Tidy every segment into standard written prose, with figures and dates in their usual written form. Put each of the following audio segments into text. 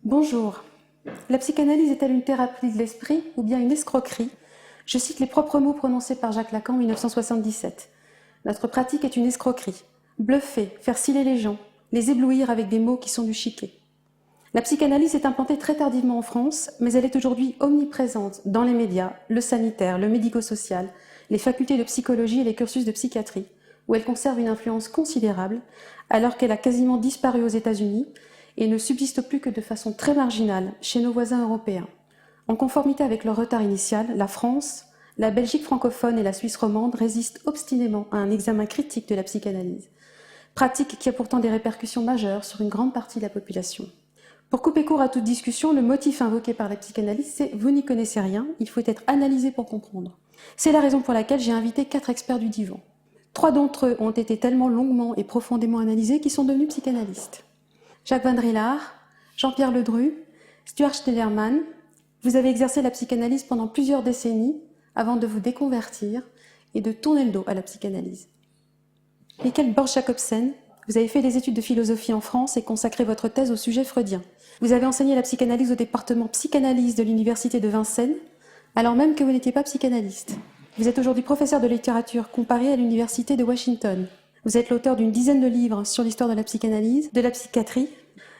Bonjour. La psychanalyse est-elle une thérapie de l'esprit ou bien une escroquerie? Je cite les propres mots prononcés par Jacques Lacan en 1977. Notre pratique est une escroquerie. Bluffer, faire sciller les gens, les éblouir avec des mots qui sont du chiquet. La psychanalyse est implantée très tardivement en France, mais elle est aujourd'hui omniprésente dans les médias, le sanitaire, le médico-social, les facultés de psychologie et les cursus de psychiatrie, où elle conserve une influence considérable, alors qu'elle a quasiment disparu aux États-Unis et ne subsiste plus que de façon très marginale chez nos voisins européens. En conformité avec leur retard initial, la France, la Belgique francophone et la Suisse romande résistent obstinément à un examen critique de la psychanalyse, pratique qui a pourtant des répercussions majeures sur une grande partie de la population. Pour couper court à toute discussion, le motif invoqué par la psychanalyse, c'est « vous n'y connaissez rien, il faut être analysé pour comprendre ». C'est la raison pour laquelle j'ai invité 4 experts du divan. 3 d'entre eux ont été tellement longuement et profondément analysés qu'ils sont devenus psychanalystes. Jacques Van Drillard, Jean-Pierre Ledru, Stuart Schneiderman, vous avez exercé la psychanalyse pendant plusieurs décennies avant de vous déconvertir et de tourner le dos à la psychanalyse. Michael Borch-Jacobsen, vous avez fait des études de philosophie en France et consacré votre thèse au sujet freudien. Vous avez enseigné la psychanalyse au département psychanalyse de l'université de Vincennes, alors même que vous n'étiez pas psychanalyste. Vous êtes aujourd'hui professeur de littérature comparée à l'université de Washington. Vous êtes l'auteur d'une dizaine de livres sur l'histoire de la psychanalyse, de la psychiatrie.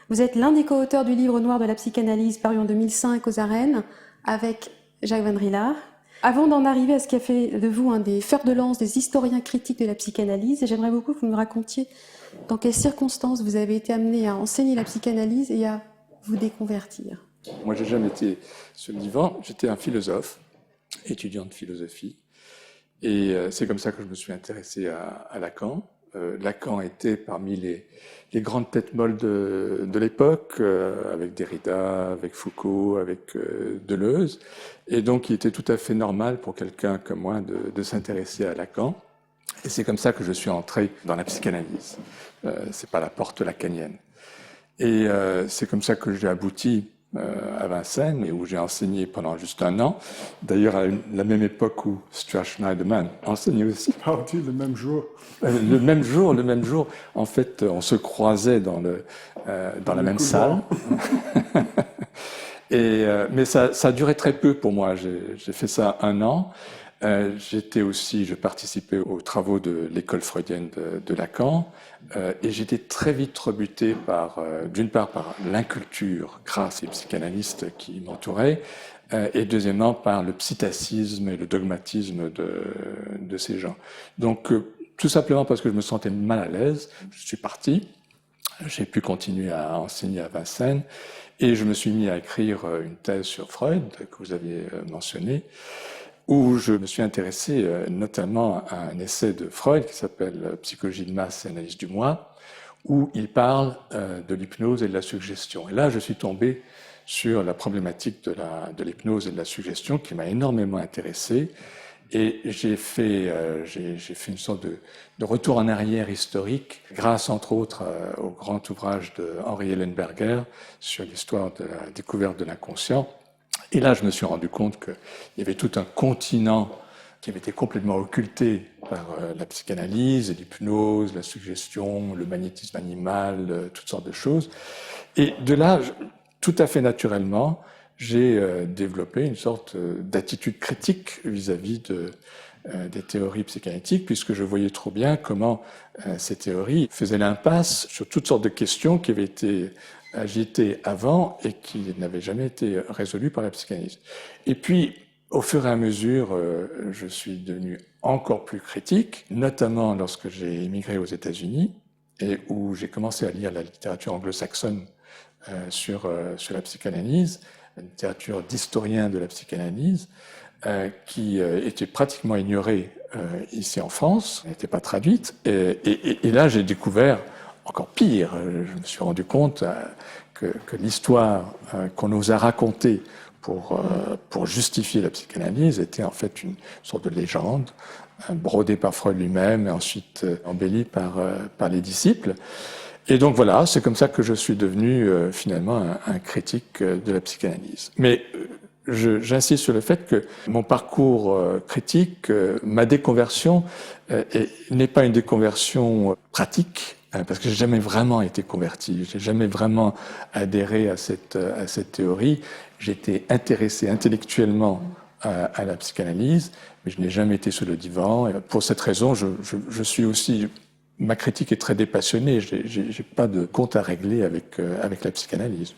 Vous êtes l'un des co-auteurs du livre noir de la psychanalyse paru en 2005 aux arènes avec Jacques Van Drillard. Avant d'en arriver à ce qui a fait de vous un des fers de lance des historiens critiques de la psychanalyse, j'aimerais beaucoup que vous me racontiez dans quelles circonstances vous avez été amené à enseigner la psychanalyse et à vous déconvertir. Moi, j'ai jamais été sur le divan. J'étais un philosophe, étudiant de philosophie. Et c'est comme ça que je me suis intéressé à Lacan. Lacan était parmi les grandes têtes molles de l'époque, avec Derrida, avec Foucault, avec Deleuze. Et donc, il était tout à fait normal pour quelqu'un comme moi de s'intéresser à Lacan. Et c'est comme ça que je suis entré dans la psychanalyse. C'est pas la porte lacanienne. Et c'est comme ça que j'ai abouti à Vincennes, et où j'ai enseigné pendant juste 1 an. D'ailleurs, à la même époque où Stuart Schneiderman enseignait aussi. Parti le même jour. Le même jour. En fait, on se croisait dans la même salle. Mais ça a duré très peu pour moi. J'ai fait ça 1 an. Je participais aux travaux de l'école freudienne de Lacan, et j'étais très vite rebuté d'une part par l'inculture grâce aux psychanalystes qui m'entouraient, et deuxièmement par le psittacisme et le dogmatisme de ces gens. Donc, tout simplement parce que je me sentais mal à l'aise, je suis parti. J'ai pu continuer à enseigner à Vincennes, et je me suis mis à écrire une thèse sur Freud, que vous aviez mentionné, où je me suis intéressé notamment à un essai de Freud qui s'appelle Psychologie de masse et analyse du moi, où il parle de l'hypnose et de la suggestion. Et là, je suis tombé sur la problématique de l'hypnose et de la suggestion qui m'a énormément intéressé. Et j'ai fait une sorte de retour en arrière historique, grâce entre autres au grand ouvrage de Henri Ellenberger sur l'histoire de la découverte de l'inconscient. Et là, je me suis rendu compte qu'il y avait tout un continent qui avait été complètement occulté par la psychanalyse, l'hypnose, la suggestion, le magnétisme animal, toutes sortes de choses. Et de là, tout à fait naturellement, j'ai développé une sorte d'attitude critique vis-à-vis des théories psychanalytiques, puisque je voyais trop bien comment ces théories faisaient l'impasse sur toutes sortes de questions qui avaient été agitées avant et qui n'avaient jamais été résolues par la psychanalyse. Et puis, au fur et à mesure, je suis devenu encore plus critique, notamment lorsque j'ai émigré aux États-Unis et où j'ai commencé à lire la littérature anglo-saxonne sur la psychanalyse, la littérature d'historiens de la psychanalyse, qui était pratiquement ignorée ici en France, n'était pas traduite. Et là, j'ai découvert encore pire. Je me suis rendu compte que l'histoire qu'on nous a racontée pour justifier la psychanalyse était en fait une sorte de légende, brodée par Freud lui-même et ensuite embellie par les disciples. Et donc voilà, c'est comme ça que je suis devenu finalement un critique de la psychanalyse. Mais j'insiste sur le fait que mon parcours critique, ma déconversion, n'est pas une déconversion pratique, parce que j'ai jamais vraiment été converti, j'ai jamais vraiment adhéré à cette théorie. J'étais intéressé intellectuellement à la psychanalyse, mais je n'ai jamais été sur le divan. Et pour cette raison, je suis aussi, ma critique est très dépassionnée. J'ai pas de compte à régler avec la psychanalyse.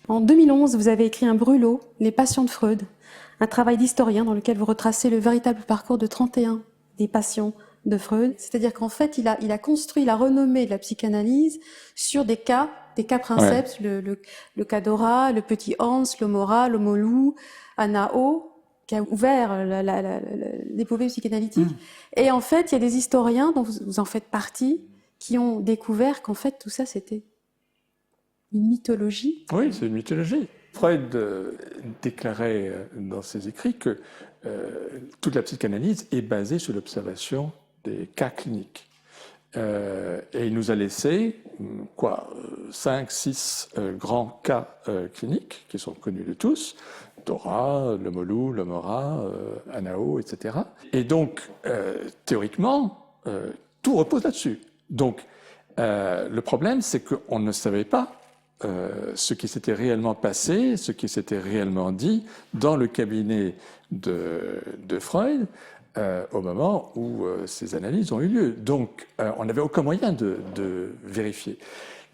En 2011, vous avez écrit un brûlot, Les patients de Freud, un travail d'historien dans lequel vous retracez le véritable parcours de 31 des patients de Freud. C'est-à-dire qu'en fait, il a construit la renommée de la psychanalyse sur des cas princeps, ouais. Le cas Dora, le petit Hans, l'Omora, l'Omolou, Anao, qui a ouvert l'épopée psychanalytique. Et en fait, il y a des historiens, dont vous en faites partie, qui ont découvert qu'en fait, tout ça, c'était une mythologie. Oui, c'est une mythologie. Freud déclarait dans ses écrits que toute la psychanalyse est basée sur l'observation des cas cliniques. Et il nous a laissé 5, 6 grands cas cliniques qui sont connus de tous, Dora, le Molou, l'Omora, Anao, etc. Et donc, théoriquement, tout repose là-dessus. Donc, le problème, c'est qu'on ne savait pas ce qui s'était réellement passé, ce qui s'était réellement dit dans le cabinet de Freud au moment où ces analyses ont eu lieu. Donc, on n'avait aucun moyen de vérifier.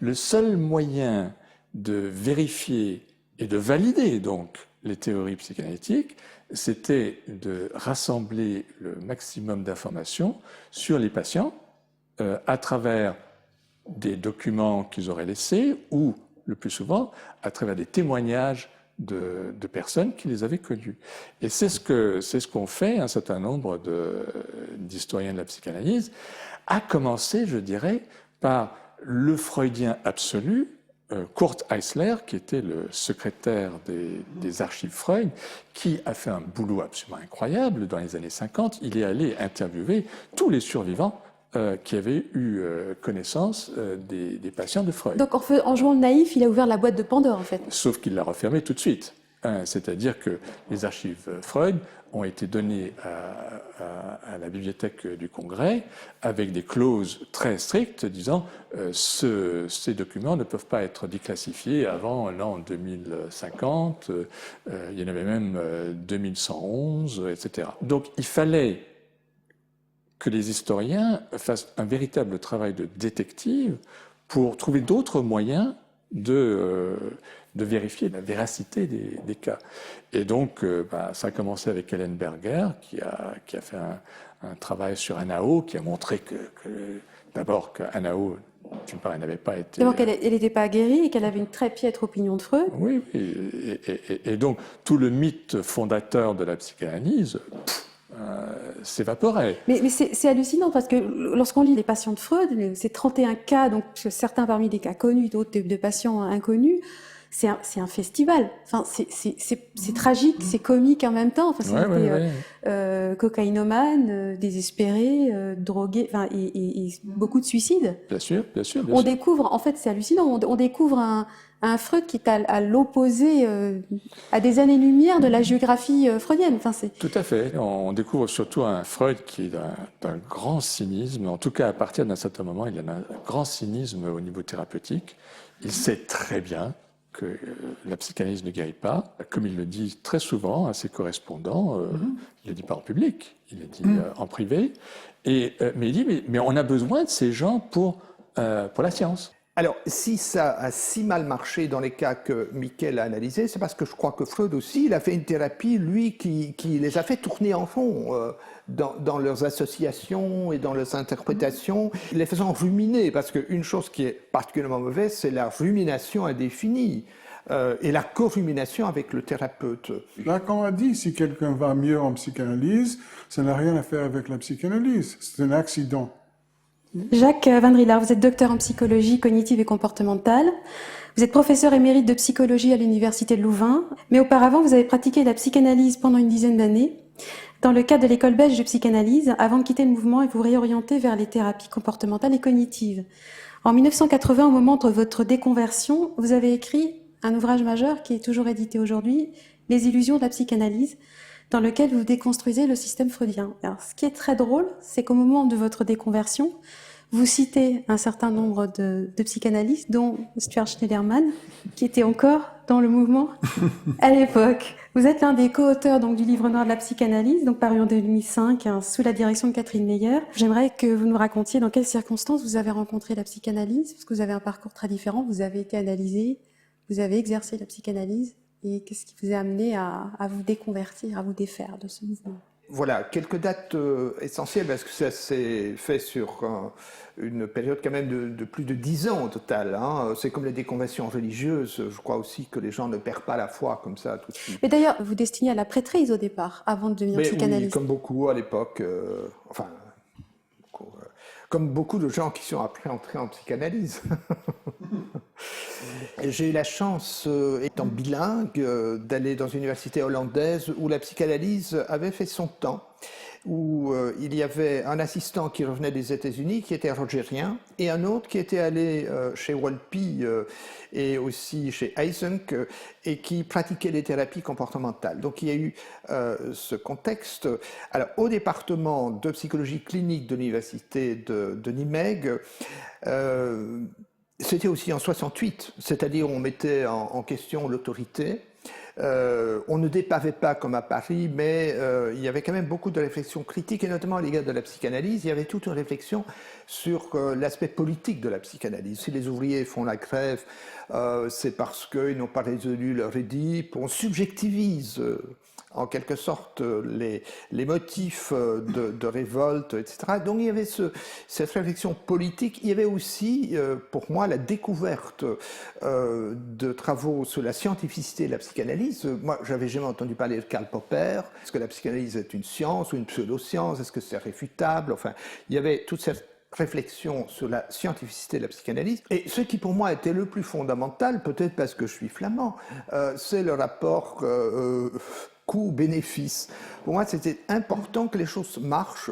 Le seul moyen de vérifier et de valider donc les théories psychanalytiques, c'était de rassembler le maximum d'informations sur les patients à travers des documents qu'ils auraient laissés ou le plus souvent, à travers des témoignages de personnes qui les avaient connus. Et c'est ce qu'ont fait un certain nombre d'historiens de la psychanalyse, à commencer, je dirais, par le freudien absolu, Kurt Eisler, qui était le secrétaire des archives Freud, qui a fait un boulot absolument incroyable dans les années 50. Il est allé interviewer tous les survivants qui avait eu connaissance des patients de Freud. Donc en jouant le naïf, il a ouvert la boîte de Pandore en fait. Sauf qu'il l'a refermée tout de suite. C'est-à-dire que les archives Freud ont été données à la bibliothèque du Congrès avec des clauses très strictes disant ces documents ne peuvent pas être déclassifiés avant l'an 2050, il y en avait même 2111, etc. Donc il fallait que les historiens fassent un véritable travail de détective pour trouver d'autres moyens de vérifier la véracité des cas. Et donc, ça a commencé avec Hélène Berger, qui a fait un travail sur Anao, qui a montré d'abord qu'Anao, d'une part, elle n'avait pas été... D'abord qu'elle n'était pas guérie et qu'elle avait une très piètre opinion de Freud. Oui, et donc, tout le mythe fondateur de la psychanalyse... s'évaporait. Mais c'est hallucinant parce que lorsqu'on lit les patients de Freud, ces 31 cas, donc certains parmi des cas connus, d'autres de patients inconnus, c'est un festival. Enfin, c'est tragique, c'est comique en même temps. Enfin, cocaïnomane, désespéré, drogué, enfin, et beaucoup de suicides. Bien sûr. On découvre, en fait, c'est hallucinant. On découvre un Freud qui est à l'opposé, à des années-lumière de la géographie freudienne. Enfin, tout à fait. On découvre surtout un Freud qui est d'un grand cynisme. En tout cas, à partir d'un certain moment, il a un grand cynisme au niveau thérapeutique. Il sait très bien que la psychanalyse ne guérit pas, comme il le dit très souvent à ses correspondants. Il ne le dit pas en public, il le dit en privé. Mais il dit, mais on a besoin de ces gens pour la science. Alors, si ça a si mal marché dans les cas que Michael a analysés, c'est parce que je crois que Freud aussi, il a fait une thérapie, lui, qui les a fait tourner en fond dans leurs associations et dans leurs interprétations, les faisant ruminer, parce qu'une chose qui est particulièrement mauvaise, c'est la rumination indéfinie et la co-rumination avec le thérapeute. Lacan a dit, si quelqu'un va mieux en psychanalyse, ça n'a rien à faire avec la psychanalyse, c'est un accident. Jacques Van Drillard, vous êtes docteur en psychologie cognitive et comportementale. Vous êtes professeur émérite de psychologie à l'université de Louvain. Mais auparavant, vous avez pratiqué la psychanalyse pendant une dizaine d'années dans le cadre de l'école belge de psychanalyse avant de quitter le mouvement et vous réorienter vers les thérapies comportementales et cognitives. En 1980, au moment de votre déconversion, vous avez écrit un ouvrage majeur qui est toujours édité aujourd'hui, Les illusions de la psychanalyse, dans lequel vous déconstruisez le système freudien. Alors, ce qui est très drôle, c'est qu'au moment de votre déconversion, Vous citez un certain nombre de psychanalystes, dont Stuart Schneiderman, qui était encore dans le mouvement à l'époque. Vous êtes l'un des co-auteurs donc, du livre noir de la psychanalyse, donc paru en 2005, sous la direction de Catherine Meyer. J'aimerais que vous nous racontiez dans quelles circonstances vous avez rencontré la psychanalyse, parce que vous avez un parcours très différent, vous avez été analysé, vous avez exercé la psychanalyse, et qu'est-ce qui vous a amené à vous déconvertir, à vous défaire de ce mouvement? Voilà, quelques dates essentielles, parce que ça s'est fait sur une période quand même de plus de 10 ans au total. Hein. C'est comme les déconversions religieuses, je crois aussi que les gens ne perdent pas la foi comme ça tout de suite. Mais d'ailleurs, vous destiniez à la prêtrise au départ, avant de devenir psychanalyste. Oui, comme beaucoup à l'époque, comme beaucoup de gens qui sont après entrés en psychanalyse. J'ai eu la chance, étant bilingue, d'aller dans une université hollandaise où la psychanalyse avait fait son temps, où il y avait un assistant qui revenait des États-Unis, qui était rogérien, et un autre qui était allé chez Wolpe et aussi chez Eysenck, et qui pratiquait les thérapies comportementales. Donc il y a eu ce contexte. Alors au département de psychologie clinique de l'université de Nimègue, c'était aussi en 68, c'est-à-dire on mettait en question l'autorité. On ne dépavait pas comme à Paris, mais il y avait quand même beaucoup de réflexions critiques, et notamment à l'égard de la psychanalyse. Il y avait toute une réflexion sur l'aspect politique de la psychanalyse. Si les ouvriers font la grève, c'est parce qu'ils n'ont pas résolu leur Édipe. On subjectivise en quelque sorte les motifs de révolte, etc. Donc il y avait cette réflexion politique. Il y avait aussi, pour moi, la découverte de travaux sur la scientificité de la psychanalyse. Moi, j'avais jamais entendu parler de Karl Popper. Est-ce que la psychanalyse est une science ou une pseudo-science? Est-ce que c'est réfutable? Enfin, il y avait toute cette réflexion sur la scientificité de la psychanalyse. Et ce qui pour moi était le plus fondamental, peut-être parce que je suis flamand, c'est le rapport coût-bénéfice. Pour moi, c'était important que les choses marchent.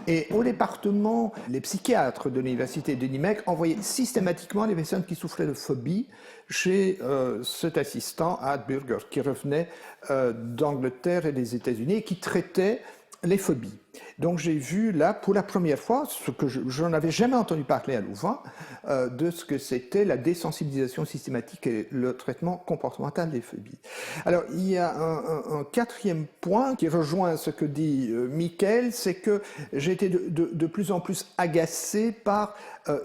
Et au département, les psychiatres de l'université de Nimègue envoyaient systématiquement les personnes qui souffraient de phobie chez cet assistant, Hadburger, qui revenait d'Angleterre et des États-Unis et qui traitait les phobies. Donc j'ai vu là, pour la première fois, ce que je n'en avais jamais entendu parler à Louvain, de ce que c'était la désensibilisation systématique et le traitement comportemental des phobies. Alors il y a un quatrième point qui rejoint ce que dit Michael, c'est que j'ai été de plus en plus agacé par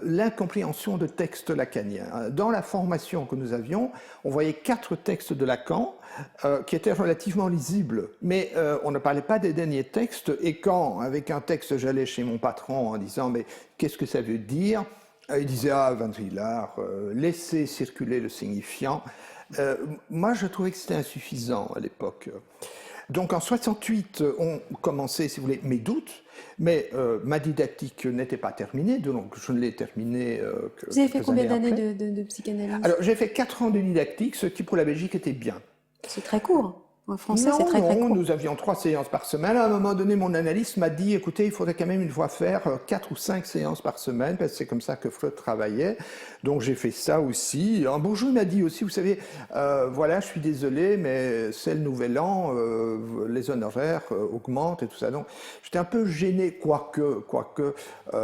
l'incompréhension de textes lacaniens. Dans la formation que nous avions, on voyait 4 textes de Lacan qui étaient relativement lisibles, mais on ne parlait pas des derniers textes, et quand, avec un texte, j'allais chez mon patron en disant « mais qu'est-ce que ça veut dire ?» Il disait « ah, Van Villard, laissez circuler le signifiant ». Moi, je trouvais que c'était insuffisant à l'époque. Donc en 68, on commençait, si vous voulez, mes doutes, mais ma didactique n'était pas terminée, donc je ne l'ai terminée que Vous avez fait quelques combien années d'années après. de psychanalyse? Alors j'ai fait 4 ans de didactique, ce qui pour la Belgique était bien. C'est très court. En français, c'est très court. Nous avions 3 séances par semaine. À un moment donné, mon analyste m'a dit, écoutez, il faudrait quand même une fois faire 4 ou 5 séances par semaine, parce que c'est comme ça que Freud travaillait. Donc j'ai fait ça aussi. Un bonjour, il m'a dit aussi, vous savez, voilà, je suis désolé, mais c'est le nouvel an, les honoraires augmentent et tout ça. Donc j'étais un peu gêné, quoique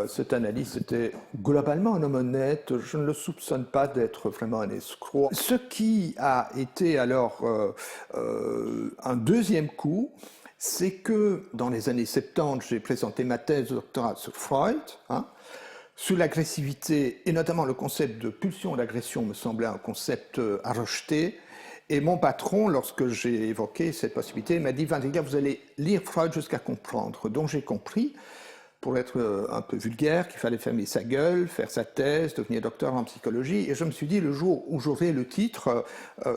cet analyste était globalement un homme honnête. Je ne le soupçonne pas d'être vraiment un escroc. Ce qui a été alors un deuxième coup, c'est que dans les années 70, j'ai présenté ma thèse de doctorat sur Freud, sur l'agressivité, et notamment le concept de pulsion d'agression me semblait un concept à rejeter. Et mon patron, lorsque j'ai évoqué cette possibilité, m'a dit « Van Villard, vous allez lire Freud jusqu'à comprendre ». Donc j'ai compris, pour être un peu vulgaire, qu'il fallait fermer sa gueule, faire sa thèse, devenir docteur en psychologie. Et je me suis dit, le jour où j'aurai le titre,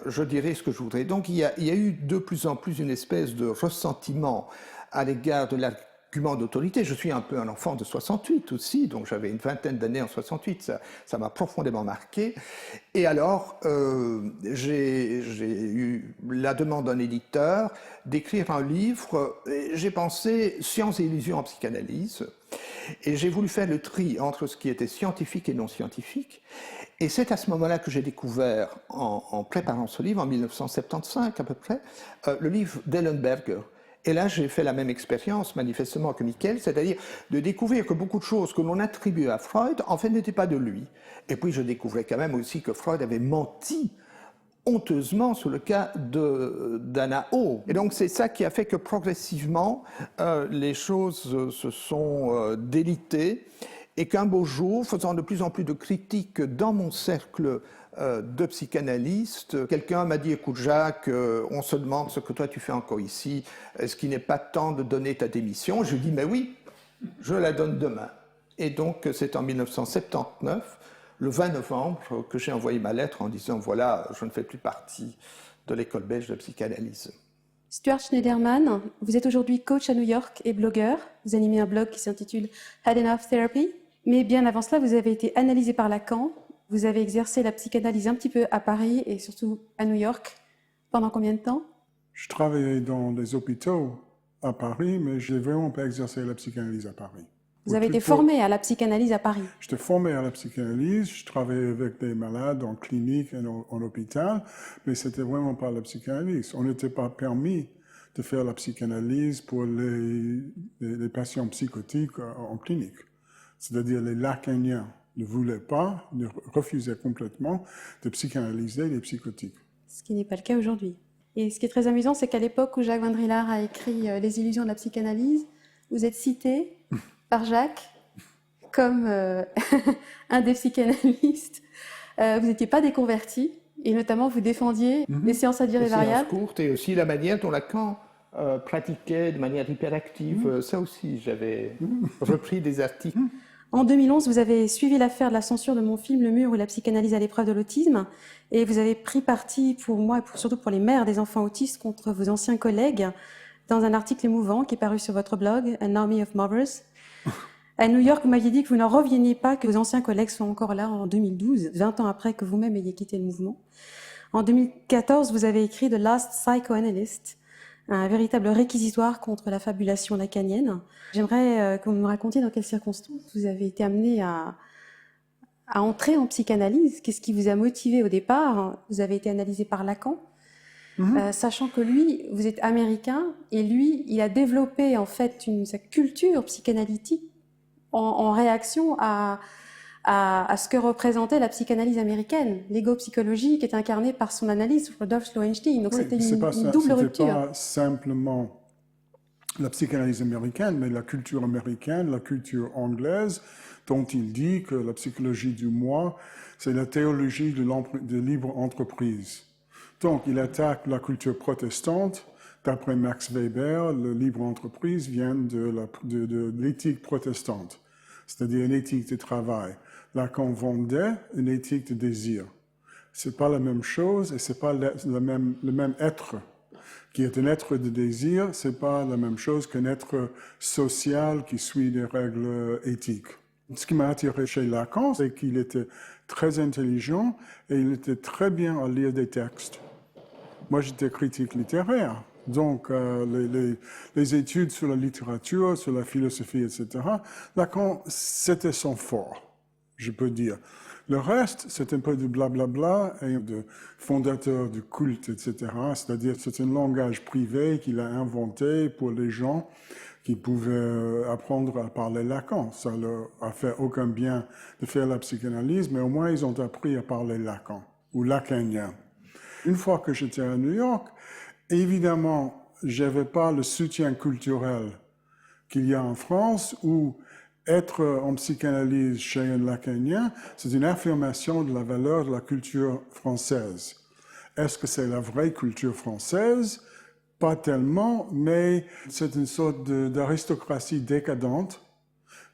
je dirai ce que je voudrais. Donc il y a eu de plus en plus une espèce de ressentiment à l'égard de l'argument d'autorité. Je suis un peu un enfant de 68 aussi, donc j'avais une vingtaine d'années en 68, ça m'a profondément marqué. Et alors, j'ai eu la demande d'un éditeur d'écrire un livre, j'ai pensé « Science et illusions en psychanalyse ». Et j'ai voulu faire le tri entre ce qui était scientifique et non scientifique. Et c'est à ce moment-là que j'ai découvert, en préparant ce livre, en 1975 à peu près, le livre d'Ellenberger. Et là, j'ai fait la même expérience, manifestement, que Michael, c'est-à-dire de découvrir que beaucoup de choses que l'on attribuait à Freud, en fait, n'étaient pas de lui. Et puis, je découvrais quand même aussi que Freud avait menti honteusement sur le cas d'Anna O. Et donc, c'est ça qui a fait que progressivement, les choses se sont délitées et qu'un beau jour, faisant de plus en plus de critiques dans mon cercle de psychanalystes, quelqu'un m'a dit « Écoute Jacques, on se demande ce que toi tu fais encore ici, est-ce qu'il n'est pas temps de donner ta démission ?» Je lui ai dit « Mais oui, je la donne demain. » Et donc c'est en 1979, le 20 novembre, que j'ai envoyé ma lettre en disant « Voilà, je ne fais plus partie de l'école belge de psychanalyse. » Stuart Schneiderman, vous êtes aujourd'hui coach à New York et blogueur. Vous animez un blog qui s'intitule Had Enough Therapy. Mais bien avant cela, vous avez été analysé par Lacan. Vous avez exercé la psychanalyse un petit peu à Paris et surtout à New York. Pendant combien de temps? Je travaillais dans les hôpitaux à Paris, mais je n'ai vraiment pas exercé la psychanalyse à Paris. Vous avez été formé à la psychanalyse à Paris. J'étais formé à la psychanalyse, je travaillais avec des malades en clinique et en hôpital, mais c'était vraiment pas la psychanalyse. On n'était pas permis de faire la psychanalyse pour les patients psychotiques en clinique. C'est-à-dire les lacaniens ne voulaient pas, ne refusaient complètement de psychanalyser les psychotiques. Ce qui n'est pas le cas aujourd'hui. Et ce qui est très amusant, c'est qu'à l'époque où Jacques Van Drillard a écrit Les illusions de la psychanalyse, vous êtes cité par Jacques comme un des psychanalystes. Vous n'étiez pas déconverti, et notamment vous défendiez les séances à durée variable. Courte, et aussi la manière dont Lacan pratiquait de manière hyperactive. Ça aussi, j'avais repris des articles. En 2011, vous avez suivi l'affaire de la censure de mon film Le Mur ou la psychanalyse à l'épreuve de l'autisme, et vous avez pris parti pour moi et surtout pour les mères des enfants autistes contre vos anciens collègues dans un article émouvant qui est paru sur votre blog An Army of Mothers. À New York, vous m'aviez dit que vous n'en reveniez pas que vos anciens collègues soient encore là en 2012, 20 ans après que vous-même ayez quitté le mouvement. En 2014, vous avez écrit The Last Psychoanalyst, un véritable réquisitoire contre la fabulation lacanienne. J'aimerais que vous me racontiez dans quelles circonstances vous avez été amené à entrer en psychanalyse. Qu'est-ce qui vous a motivé au départ? Vous avez été analysé par Lacan, sachant que lui, vous êtes américain, et lui, il a développé en fait sa culture psychanalytique en réaction à ce que représentait la psychanalyse américaine. L'ego-psychologie qui est incarnée par son analyse, Rudolf Schoenstein. Donc c'était une double rupture. C'était pas simplement la psychanalyse américaine, mais la culture américaine, la culture anglaise, dont il dit que la psychologie du moi, c'est la théologie de libre entreprise. Donc il attaque la culture protestante. D'après Max Weber, le libre entreprise vient de l'éthique protestante, c'est-à-dire une éthique de travail. Lacan vendait une éthique de désir. C'est pas la même chose et c'est pas le même être. Qui est un être de désir, c'est pas la même chose qu'un être social qui suit des règles éthiques. Ce qui m'a attiré chez Lacan, c'est qu'il était très intelligent et il était très bien à lire des textes. Moi, j'étais critique littéraire. Donc, les études sur la littérature, sur la philosophie, etc., Lacan, c'était son fort, je peux dire. Le reste, c'est un peu de blablabla et de fondateur du culte, etc. C'est-à-dire, c'est un langage privé qu'il a inventé pour les gens qui pouvaient apprendre à parler Lacan. Ça leur a fait aucun bien de faire la psychanalyse, mais au moins, ils ont appris à parler Lacan, ou lacanien. Une fois que j'étais à New York, évidemment, je n'avais pas le soutien culturel qu'il y a en France où être en psychanalyse chez un lacanien, c'est une affirmation de la valeur de la culture française. Est-ce que c'est la vraie culture française? Pas tellement, mais c'est une sorte d'aristocratie décadente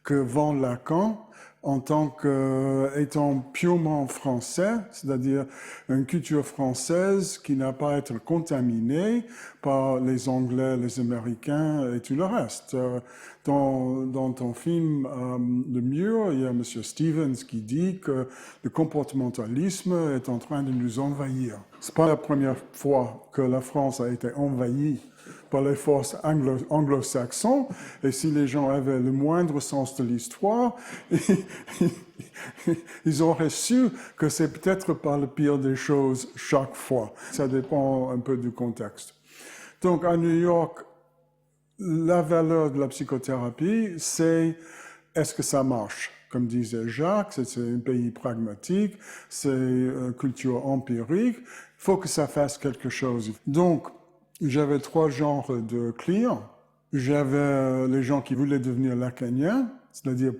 que vend Lacan en tant qu'étant purement français, c'est-à-dire une culture française qui n'a pas à être contaminée par les Anglais, les Américains et tout le reste. Dans ton film Le Mur, il y a M. Stevens qui dit que le comportementalisme est en train de nous envahir. C'est pas la première fois que la France a été envahie par les forces anglo-saxons, et si les gens avaient le moindre sens de l'histoire, ils auraient su que c'est peut-être pas le pire des choses chaque fois. Ça dépend un peu du contexte. Donc à New York, la valeur de la psychothérapie, c'est est-ce que ça marche? Comme disait Jacques, c'est un pays pragmatique, c'est une culture empirique, il faut que ça fasse quelque chose. Donc, j'avais 3 genres de clients. J'avais les gens qui voulaient devenir lacaniens, c'est-à-dire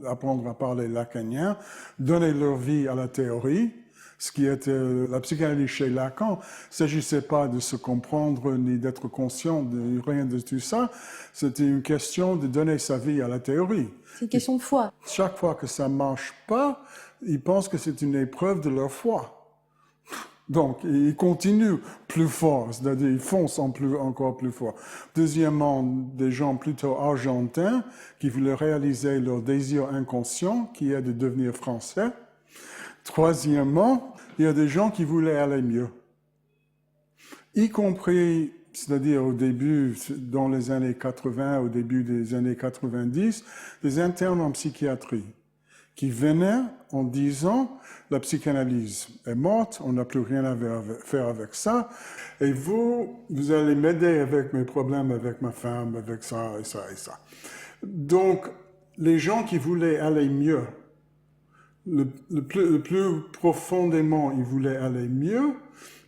apprendre à parler lacanien, donner leur vie à la théorie, ce qui était la psychanalyse chez Lacan. Il ne s'agissait pas de se comprendre ni d'être conscient de rien de tout ça. C'était une question de donner sa vie à la théorie. C'est une question de foi. Chaque fois que ça ne marche pas, ils pensent que c'est une épreuve de leur foi. Donc, ils continuent plus fort, c'est-à-dire ils foncent encore plus fort. Deuxièmement, des gens plutôt argentins qui voulaient réaliser leur désir inconscient, qui est de devenir français. Troisièmement, il y a des gens qui voulaient aller mieux, y compris, c'est-à-dire au début, dans les années 80, au début des années 90, des internes en psychiatrie qui venaient en disant « la psychanalyse est morte, on n'a plus rien à faire avec ça, et vous allez m'aider avec mes problèmes avec ma femme, avec ça et ça et ça ». Donc, les gens qui voulaient aller mieux, le plus profondément ils voulaient aller mieux,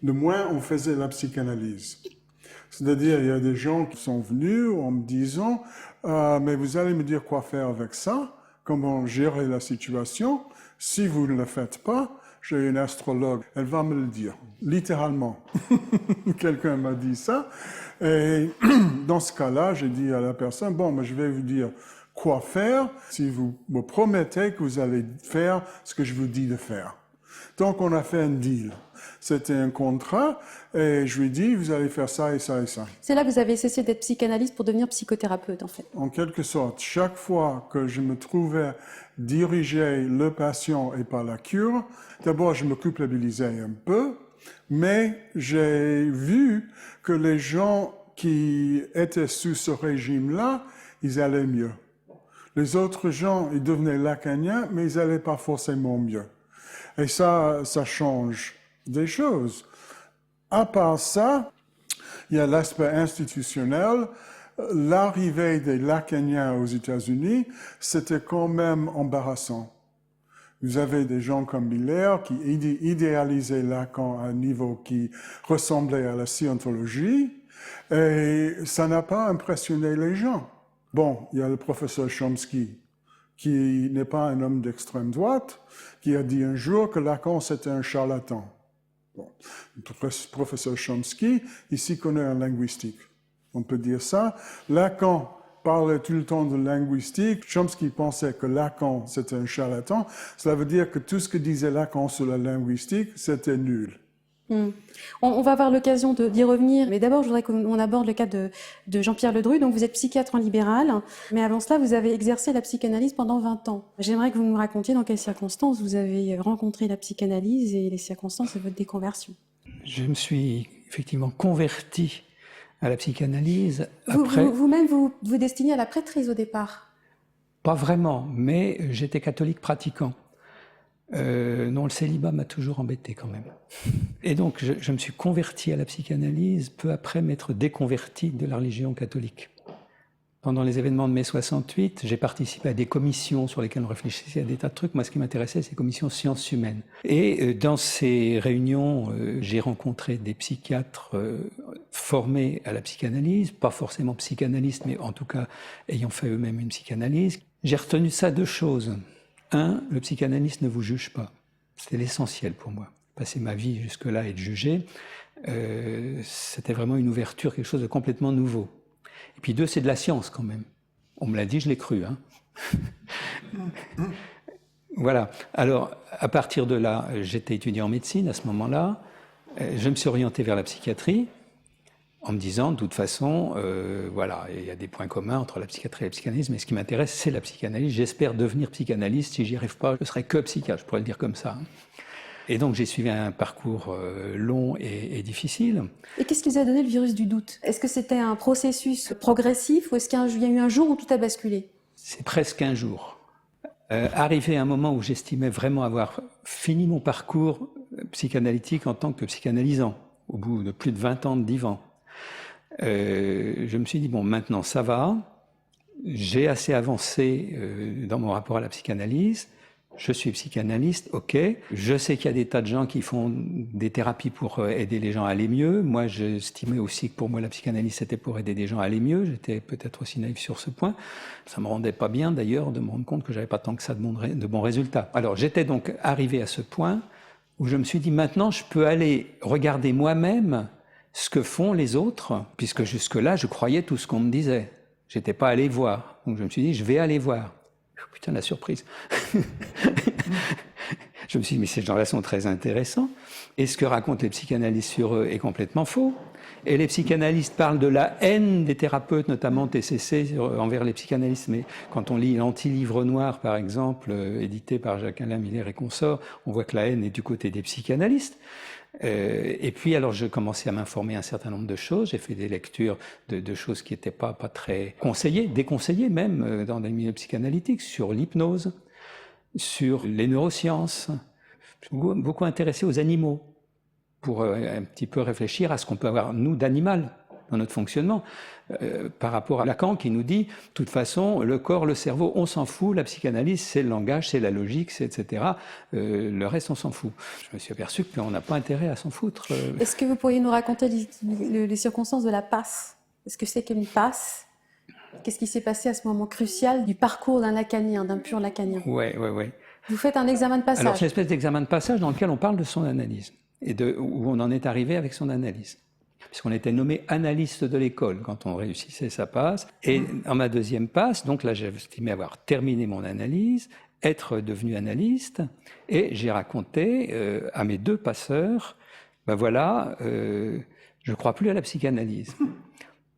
le moins on faisait la psychanalyse. C'est-à-dire, il y a des gens qui sont venus en me disant « mais vous allez me dire quoi faire avec ça, comment gérer la situation. Si vous ne le faites pas, j'ai une astrologue, elle va me le dire, littéralement. » Quelqu'un m'a dit ça. Et dans ce cas-là, j'ai dit à la personne « bon, mais je vais vous dire quoi faire si vous me promettez que vous allez faire ce que je vous dis de faire. » Donc, on a fait un deal. C'était un contrat, et je lui ai dit, vous allez faire ça et ça et ça. C'est là que vous avez cessé d'être psychanalyste pour devenir psychothérapeute, en fait. En quelque sorte, chaque fois que je me trouvais diriger le patient et pas la cure, d'abord, je me culpabilisais un peu, mais j'ai vu que les gens qui étaient sous ce régime-là, ils allaient mieux. Les autres gens, ils devenaient lacaniens, mais ils n'allaient pas forcément mieux. Et ça change des choses. À part ça, il y a l'aspect institutionnel. L'arrivée des lacaniens aux États-Unis, c'était quand même embarrassant. Vous avez des gens comme Miller qui idéalisaient Lacan à un niveau qui ressemblait à la scientologie, et ça n'a pas impressionné les gens. Bon, il y a le professeur Chomsky, qui n'est pas un homme d'extrême droite, qui a dit un jour que Lacan c'était un charlatan. Bon. Le professeur Chomsky, il s'y connaît en linguistique. On peut dire ça. Lacan parlait tout le temps de linguistique. Chomsky pensait que Lacan c'était un charlatan. Cela veut dire que tout ce que disait Lacan sur la linguistique, c'était nul. On va avoir l'occasion d'y revenir, mais d'abord je voudrais qu'on aborde le cas de Jean-Pierre Ledru. Donc vous êtes psychiatre en libéral, mais avant cela vous avez exercé la psychanalyse pendant 20 ans. J'aimerais que vous me racontiez dans quelles circonstances vous avez rencontré la psychanalyse et les circonstances de votre déconversion. Je me suis effectivement converti à la psychanalyse après... Vous-même vous destinez à la prêtrise au départ? Pas vraiment, mais j'étais catholique pratiquant. Non, le célibat m'a toujours embêté quand même. Et donc, je me suis converti à la psychanalyse peu après m'être déconverti de la religion catholique. Pendant les événements de mai 68, j'ai participé à des commissions sur lesquelles on réfléchissait à des tas de trucs. Moi, ce qui m'intéressait, c'est les commissions sciences humaines. Et dans ces réunions, j'ai rencontré des psychiatres formés à la psychanalyse, pas forcément psychanalystes, mais en tout cas ayant fait eux-mêmes une psychanalyse. J'ai retenu ça 2 choses. 1, le psychanalyste ne vous juge pas. C'était l'essentiel pour moi. Passer ma vie jusque-là et être jugé, c'était vraiment une ouverture, quelque chose de complètement nouveau. Et puis 2, c'est de la science quand même. On me l'a dit, je l'ai cru. Hein. Voilà. Alors, à partir de là, j'étais étudiant en médecine à ce moment-là. Je me suis orienté vers la psychiatrie en me disant, de toute façon, voilà, il y a des points communs entre la psychiatrie et la psychanalyse, mais ce qui m'intéresse, c'est la psychanalyse. J'espère devenir psychanalyste. Si j'y arrive pas, je serai que psychiatre, je pourrais le dire comme ça. Et donc, j'ai suivi un parcours long et difficile. Et qu'est-ce qui vous a donné le virus du doute? Est-ce que c'était un processus progressif ou est-ce qu'il y a eu un jour où tout a basculé? C'est presque un jour. Arrivé à un moment où j'estimais vraiment avoir fini mon parcours psychanalytique en tant que psychanalysant, au bout de plus de 20 ans de divan. je me suis dit, bon, maintenant ça va, j'ai assez avancé dans mon rapport à la psychanalyse, je suis psychanalyste, ok, je sais qu'il y a des tas de gens qui font des thérapies pour aider les gens à aller mieux, moi j'estimais aussi que pour moi la psychanalyse c'était pour aider des gens à aller mieux, j'étais peut-être aussi naïf sur ce point, ça me rendait pas bien d'ailleurs de me rendre compte que j'avais pas tant que ça de bons résultats. Alors j'étais donc arrivé à ce point où je me suis dit maintenant je peux aller regarder moi-même ce que font les autres, puisque jusque-là je croyais tout ce qu'on me disait. J'étais pas allé voir. Donc je me suis dit, je vais aller voir. Putain, la surprise. Je me suis dit, mais ces gens-là sont très intéressants. Et ce que racontent les psychanalystes sur eux est complètement faux. Et les psychanalystes parlent de la haine des thérapeutes, notamment TCC, envers les psychanalystes. Mais quand on lit l'Anti-Livre Noir, par exemple, édité par Jacques-Alain Miller et consorts, on voit que la haine est du côté des psychanalystes. Et puis, alors, je commençais à m'informer un certain nombre de choses. J'ai fait des lectures de choses qui n'étaient pas très conseillées, déconseillées même dans des milieux psychanalytiques, sur l'hypnose, sur les neurosciences. Je suis beaucoup intéressé aux animaux pour un petit peu réfléchir à ce qu'on peut avoir, nous, d'animal dans notre fonctionnement, par rapport à Lacan qui nous dit, de toute façon, le corps, le cerveau, on s'en fout, la psychanalyse, c'est le langage, c'est la logique, c'est etc. Le reste, on s'en fout. Je me suis aperçu qu'on n'a pas intérêt à s'en foutre. Est-ce que vous pourriez nous raconter les circonstances de la passe? Est-ce que c'est qu'une passe? Qu'est-ce qui s'est passé à ce moment crucial du parcours d'un lacanien, d'un pur lacanien? Oui. Vous faites un examen de passage. Alors, c'est une espèce d'examen de passage dans lequel on parle de son analyse et où on en est arrivé avec son analyse. Puisqu'on était nommé analyste de l'école quand on réussissait sa passe. Et en ma deuxième passe, donc là j'ai estimé avoir terminé mon analyse, être devenu analyste, et j'ai raconté à mes deux passeurs, ben voilà, je ne crois plus à la psychanalyse.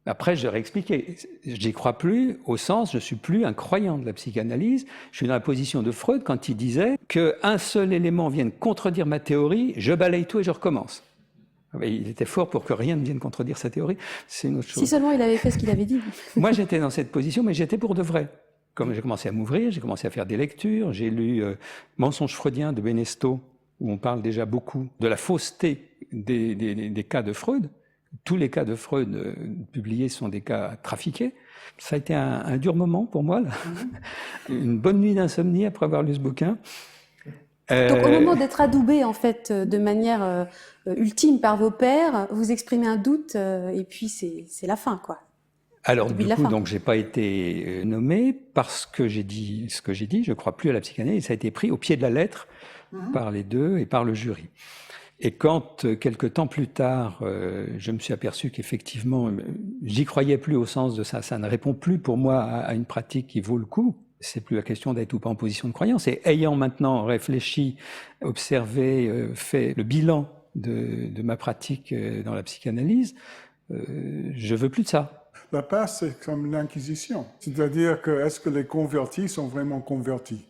Après, je leur ai expliqué, j'y crois plus au sens, je suis plus un croyant de la psychanalyse, je suis dans la position de Freud quand il disait qu'un seul élément vienne contredire ma théorie, je balaye tout et je recommence. Il était fort pour que rien ne vienne contredire sa théorie, c'est une autre chose. Si seulement il avait fait ce qu'il avait dit. Moi, j'étais dans cette position, mais j'étais pour de vrai. Comme j'ai commencé à m'ouvrir, j'ai commencé à faire des lectures, j'ai lu Mensonges freudiens de Benesto, où on parle déjà beaucoup de la fausseté des cas de Freud. Tous les cas de Freud publiés sont des cas trafiqués. Ça a été un dur moment pour moi, là. Une bonne nuit d'insomnie après avoir lu ce bouquin. Donc, au moment d'être adoubé, en fait, de manière ultime par vos pairs, vous exprimez un doute, et puis c'est la fin, quoi. Alors, du coup, donc, j'ai pas été nommé parce que j'ai dit ce que j'ai dit. Je crois plus à la psychanalyse. Ça a été pris au pied de la lettre par les deux et par le jury. Et quand, quelque temps plus tard, je me suis aperçu qu'effectivement, j'y croyais plus au sens de ça. Ça ne répond plus pour moi à une pratique qui vaut le coup. C'est plus la question d'être ou pas en position de croyance. Et ayant maintenant réfléchi, observé, fait le bilan de ma pratique dans la psychanalyse, je veux plus de ça. La passe, c'est comme l'inquisition. C'est-à-dire que est-ce que les convertis sont vraiment convertis?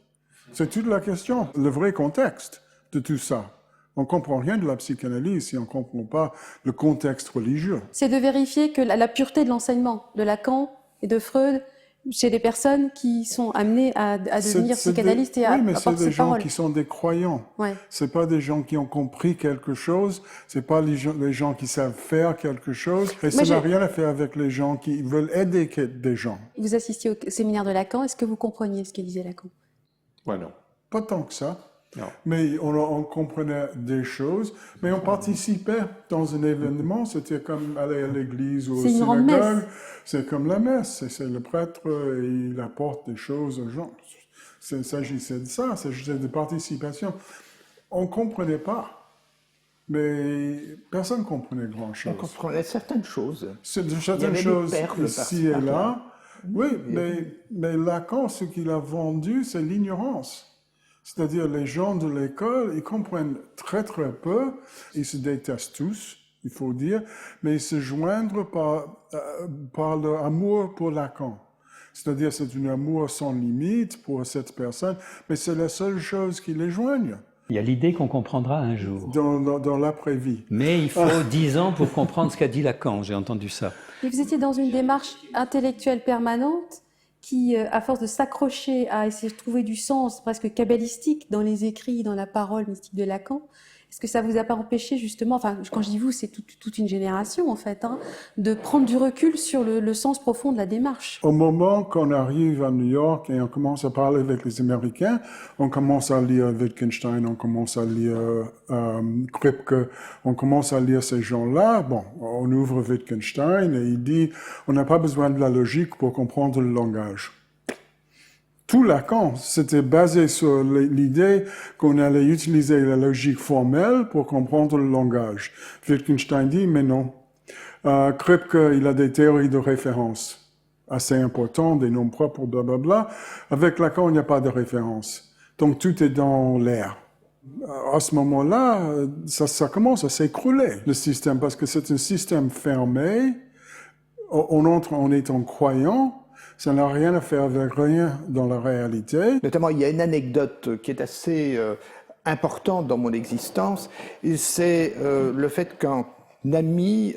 C'est toute la question, le vrai contexte de tout ça. On ne comprend rien de la psychanalyse si on ne comprend pas le contexte religieux. C'est de vérifier que la pureté de l'enseignement de Lacan et de Freud chez les personnes qui sont amenées à devenir psychanalystes et à oui, mais apporter c'est des ces gens paroles. qui sont des croyants. Ouais. C'est pas des gens qui ont compris quelque chose. C'est pas les gens qui savent faire quelque chose. Et ça n'a rien à faire avec les gens qui veulent aider des gens. Vous assistiez au séminaire de Lacan. Est-ce que vous compreniez ce qu'il disait Lacan? Ouais, non. Pas tant que ça. Non. Mais on comprenait des choses, mais on participait dans un événement, c'était comme aller à l'église ou au synagogue, c'est comme la messe, c'est le prêtre, il apporte des choses aux gens. Il s'agissait de ça, il s'agissait de participation. On ne comprenait pas, mais personne ne comprenait grand-chose. On comprenait certaines choses. Certaines choses ici et là, oui, mais Lacan, ce qu'il a vendu, c'est l'ignorance. C'est-à-dire, les gens de l'école, ils comprennent très très peu, ils se détestent tous, il faut dire, mais ils se joignent par leur amour pour Lacan. C'est-à-dire, c'est un amour sans limite pour cette personne, mais c'est la seule chose qui les joigne. Il y a l'idée qu'on comprendra un jour. Dans l'après-vie. Mais il faut 10 ans pour comprendre ce qu'a dit Lacan, j'ai entendu ça. Et vous étiez dans une démarche intellectuelle permanente qui, à force de s'accrocher à essayer de trouver du sens presque kabbalistique dans les écrits, dans la parole mystique de Lacan, Est-ce que ça vous a pas empêché justement, enfin quand je dis vous, c'est toute une génération en fait, hein, de prendre du recul sur le sens profond de la démarche? Au moment qu'on arrive à New York et on commence à parler avec les Américains, on commence à lire Wittgenstein, on commence à lire Kripke, on commence à lire ces gens-là. Bon, on ouvre Wittgenstein et il dit on n'a pas besoin de la logique pour comprendre le langage. Tout Lacan, c'était basé sur l'idée qu'on allait utiliser la logique formelle pour comprendre le langage. Wittgenstein dit, mais non. Kripke, il a des théories de référence assez importantes, des noms propres, blablabla. Avec Lacan, il n'y a pas de référence. Donc tout est dans l'air. À ce moment-là, ça commence à s'écrouler, le système, parce que c'est un système fermé. On entre en étant croyant. Ça n'a rien à faire avec rien dans la réalité. Notamment, il y a une anecdote qui est assez importante dans mon existence, et c'est le fait qu'un ami,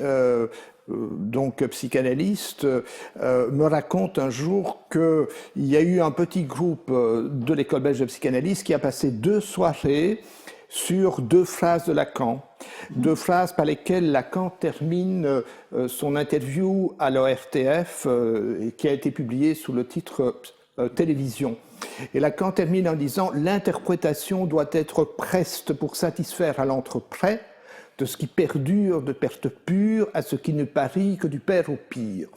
donc psychanalyste, me raconte un jour qu'il y a eu un petit groupe de l'école belge de psychanalyse qui a passé 2 soirées sur 2 phrases de Lacan. 2 phrases par lesquelles Lacan termine son interview à l'ORTF qui a été publiée sous le titre Télévision. Et Lacan termine en disant « L'interprétation doit être preste pour satisfaire à l'entrepret, de ce qui perdure de perte pure à ce qui ne parie que du père au pire. »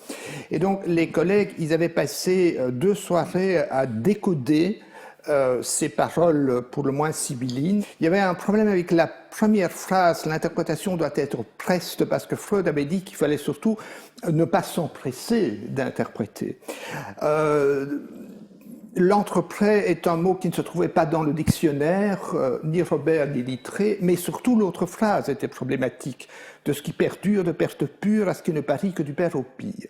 Et donc les collègues, ils avaient passé 2 soirées à décoder ces paroles pour le moins sibyllines. Il y avait un problème avec la première phrase, l'interprétation doit être preste, parce que Freud avait dit qu'il fallait surtout ne pas s'empresser d'interpréter. L'entrepret est un mot qui ne se trouvait pas dans le dictionnaire, ni Robert ni Littré, mais surtout l'autre phrase était problématique, de ce qui perdure de perte pure à ce qui ne parie que du père au pire.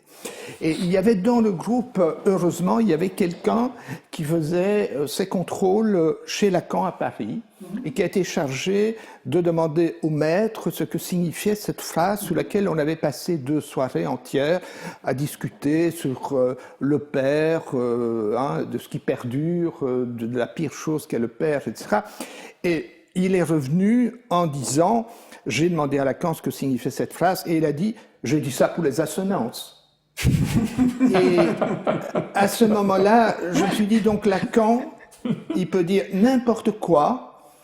Et il y avait dans le groupe, heureusement, il y avait quelqu'un qui faisait ses contrôles chez Lacan à Paris et qui a été chargé de demander au maître ce que signifiait cette phrase sous laquelle on avait passé 2 soirées entières à discuter sur le père, de ce qui perdure, de la pire chose qu'est le père, etc. Et il est revenu en disant, j'ai demandé à Lacan ce que signifiait cette phrase, et il a dit, j'ai dit ça pour les assonances. Et à ce moment-là, je me suis dit, donc Lacan, il peut dire n'importe quoi,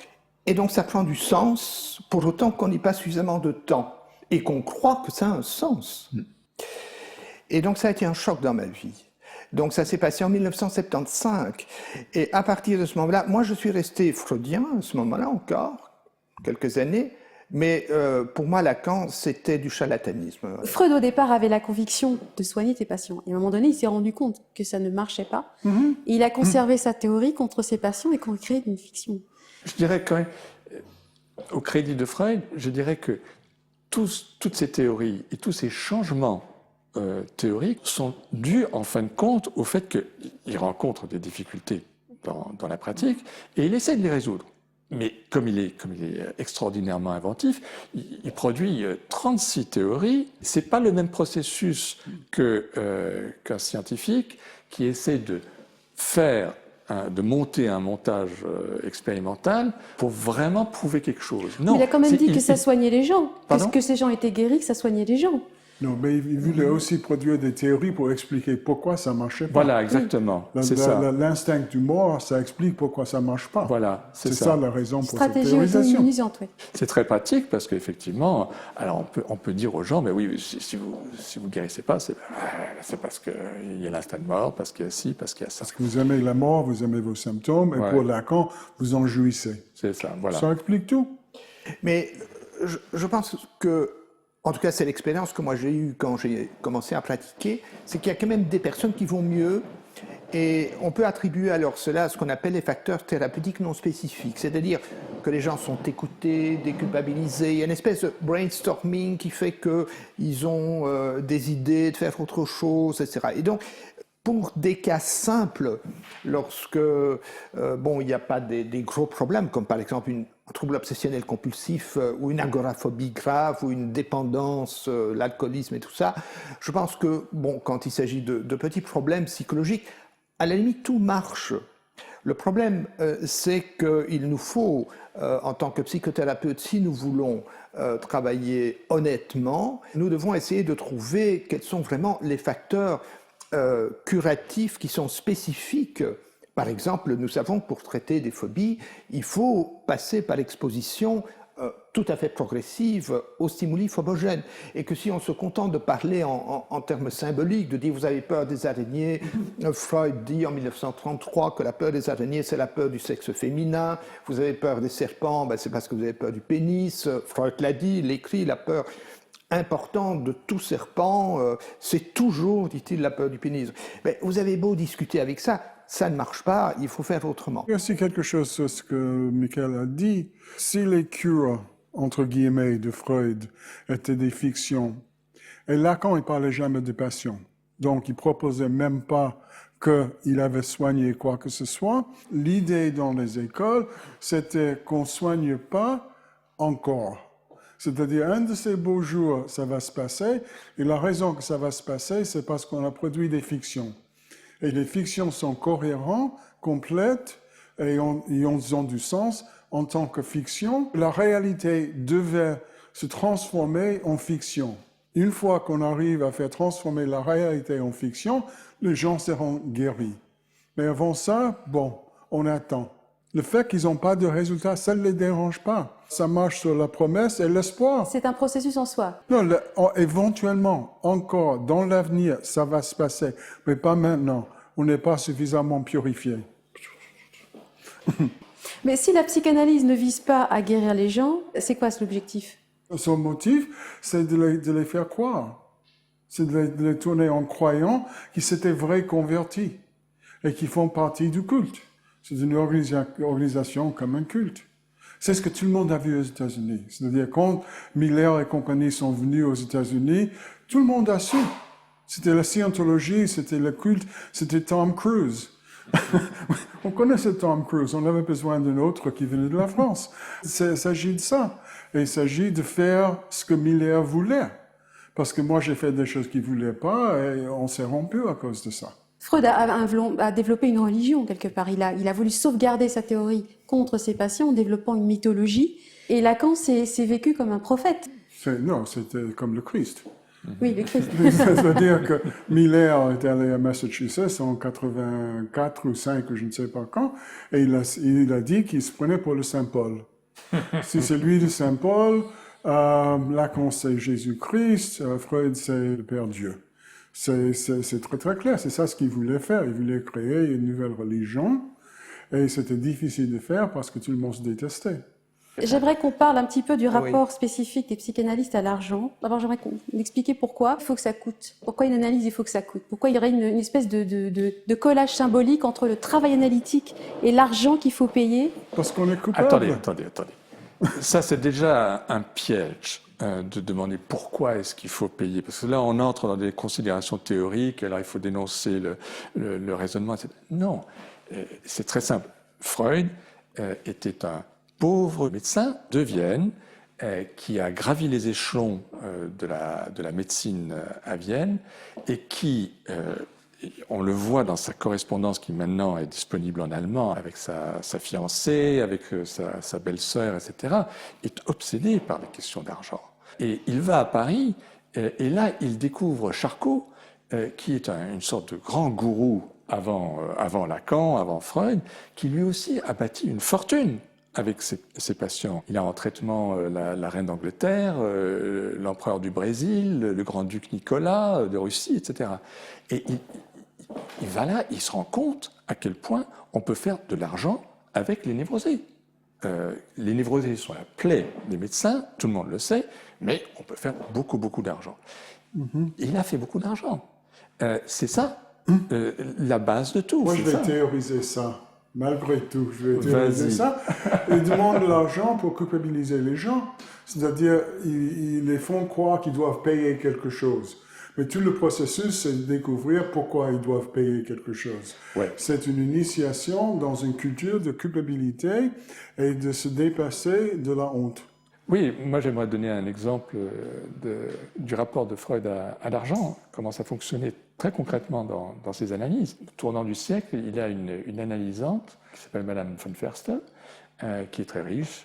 et donc ça prend du sens, pour autant qu'on n'y passe suffisamment de temps, et qu'on croit que ça a un sens. Et donc ça a été un choc dans ma vie. Donc ça s'est passé en 1975. Et à partir de ce moment-là, moi je suis resté freudien à ce moment-là encore, quelques années, mais pour moi Lacan c'était du charlatanisme. Freud au départ avait la conviction de soigner tes patients. Et à un moment donné, il s'est rendu compte que ça ne marchait pas. Et il a conservé sa théorie contre ses patients et qu'on crée une fiction. Je dirais quand même, au crédit de Freud, je dirais que toutes ces théories et tous ces changements théoriques sont dus en fin de compte au fait qu'il rencontre des difficultés dans la pratique et il essaie de les résoudre. Mais comme il est extraordinairement inventif, il produit 36 théories. C'est pas le même processus qu'un scientifique qui essaie de monter un montage expérimental pour vraiment prouver quelque chose. Non, il a quand même dit que ça soignait les gens, que ces gens étaient guéris, que ça soignait les gens. Non, mais il voulait aussi produire des théories pour expliquer pourquoi ça ne marchait pas. Voilà, exactement. C'est ça. L'instinct du mort, ça explique pourquoi ça ne marche pas. Voilà, c'est ça la raison pour stratégie cette théorisation. auto-immunisante, oui. C'est très pratique parce qu'effectivement, alors on peut dire aux gens, mais oui, si vous guérissez pas, c'est parce qu'il y a l'instinct de mort, parce qu'il y a ci, parce qu'il y a ça. Parce que vous aimez la mort, vous aimez vos symptômes, et pour Lacan, vous en jouissez. C'est ça, voilà. Ça explique tout. Mais je pense que, en tout cas, c'est l'expérience que moi j'ai eue quand j'ai commencé à pratiquer, c'est qu'il y a quand même des personnes qui vont mieux, et on peut attribuer alors cela à ce qu'on appelle les facteurs thérapeutiques non spécifiques, c'est-à-dire que les gens sont écoutés, déculpabilisés, il y a une espèce de brainstorming qui fait qu'ils ont des idées de faire autre chose, etc. Et donc, pour des cas simples, lorsque il n'y a pas des gros problèmes, comme par exemple un trouble obsessionnel compulsif ou une agoraphobie grave ou une dépendance, l'alcoolisme et tout ça, je pense que quand il s'agit de petits problèmes psychologiques, à la limite tout marche. Le problème, c'est qu'il nous faut, en tant que psychothérapeute, si nous voulons travailler honnêtement, nous devons essayer de trouver quels sont vraiment les facteurs curatifs qui sont spécifiques. Par exemple, nous savons que pour traiter des phobies, il faut passer par l'exposition tout à fait progressive aux stimuli phobogènes. Et que si on se contente de parler en termes symboliques, de dire vous avez peur des araignées, Freud dit en 1933 que la peur des araignées c'est la peur du sexe féminin, vous avez peur des serpents, ben, c'est parce que vous avez peur du pénis, Freud l'a dit, il écrit la peur importante de tout serpent, c'est toujours, dit-il, la peur du pénis. Mais vous avez beau discuter avec ça, ça ne marche pas, il faut faire autrement. Il y a aussi quelque chose sur ce que Michael a dit. Si les cures, entre guillemets, de Freud étaient des fictions, et Lacan, il parlait jamais de passion. Donc, il proposait même pas qu'il avait soigné quoi que ce soit. L'idée dans les écoles, c'était qu'on soigne pas encore. C'est-à-dire, un de ces beaux jours, ça va se passer, et la raison que ça va se passer, c'est parce qu'on a produit des fictions. Et les fictions sont cohérentes, complètes, et ils ont du sens en tant que fiction. La réalité devait se transformer en fiction. Une fois qu'on arrive à faire transformer la réalité en fiction, les gens seront guéris. Mais avant ça, bon, on attend. Le fait qu'ils n'ont pas de résultat, ça ne les dérange pas. Ça marche sur la promesse et l'espoir. C'est un processus en soi. Non, éventuellement, encore, dans l'avenir, ça va se passer, mais pas maintenant. On n'est pas suffisamment purifié. Mais si la psychanalyse ne vise pas à guérir les gens, c'est quoi l'objectif? Son motif, c'est de les faire croire. C'est de les tourner en croyant qu'ils s'étaient vrais convertis et qu'ils font partie du culte. C'est une organisation comme un culte. C'est ce que tout le monde a vu aux États-Unis. C'est-à-dire, quand Miller et compagnie sont venus aux États-Unis, tout le monde a su. C'était la scientologie, c'était le culte, c'était Tom Cruise. On connaissait Tom Cruise, on avait besoin d'un autre qui venait de la France. Il s'agit de ça. Et il s'agit de faire ce que Miller voulait. Parce que moi, j'ai fait des choses qu'il ne voulait pas et on s'est rompu à cause de ça. Freud a développé une religion quelque part. Il a voulu sauvegarder sa théorie contre ses patients en développant une mythologie. Et Lacan s'est vécu comme un prophète. Non, c'était comme le Christ. Oui, le Christ. C'est-à-dire que Miller est allé à Massachusetts en 84 ou 5, je ne sais pas quand, et il a dit qu'il se prenait pour le Saint-Paul. Si c'est lui de Saint-Paul, Lacan c'est Jésus-Christ, Freud c'est le Père Dieu. C'est très très clair, c'est ça ce qu'il voulait faire. Il voulait créer une nouvelle religion, et c'était difficile de faire parce que tout le monde se détestait. J'aimerais qu'on parle un petit peu du rapport spécifique des psychanalystes à l'argent. D'abord, j'aimerais qu'on explique pourquoi il faut que ça coûte. Pourquoi une analyse, il faut que ça coûte. Pourquoi il y aurait une espèce de collage symbolique entre le travail analytique et l'argent qu'il faut payer. Parce qu'on est coupable. Attendez. Ça, c'est déjà un piège de demander pourquoi est-ce qu'il faut payer. Parce que là, on entre dans des considérations théoriques, alors il faut dénoncer le raisonnement, etc. Non, c'est très simple. Freud était un pauvre médecin de Vienne qui a gravi les échelons de la médecine à Vienne et qui, on le voit dans sa correspondance qui maintenant est disponible en allemand avec sa fiancée, avec sa belle-sœur, etc., est obsédé par les questions d'argent. Et il va à Paris et là il découvre Charcot qui est une sorte de grand gourou avant Lacan, avant Freud, qui lui aussi a bâti une fortune avec ses patients. Il a en traitement la reine d'Angleterre, l'empereur du Brésil, le grand-duc Nicolas de Russie, etc. Et il va là, il se rend compte à quel point on peut faire de l'argent avec les névrosés. Les névrosés sont la plaie des médecins, tout le monde le sait, mais on peut faire beaucoup, beaucoup d'argent. Et il a fait beaucoup d'argent. C'est ça, la base de tout. Moi, je vais théoriser ça. Malgré tout, je vais théoriser ça. Ils demandent de l'argent pour culpabiliser les gens. C'est-à-dire, ils les font croire qu'ils doivent payer quelque chose. Mais tout le processus, c'est de découvrir pourquoi ils doivent payer quelque chose. Ouais. C'est une initiation dans une culture de culpabilité et de se dépasser de la honte. Oui, moi j'aimerais donner un exemple du rapport de Freud à l'argent, comment ça fonctionnait très concrètement dans ses analyses. Au tournant du siècle, il y a une analysante qui s'appelle Madame von Ferstel, qui est très riche,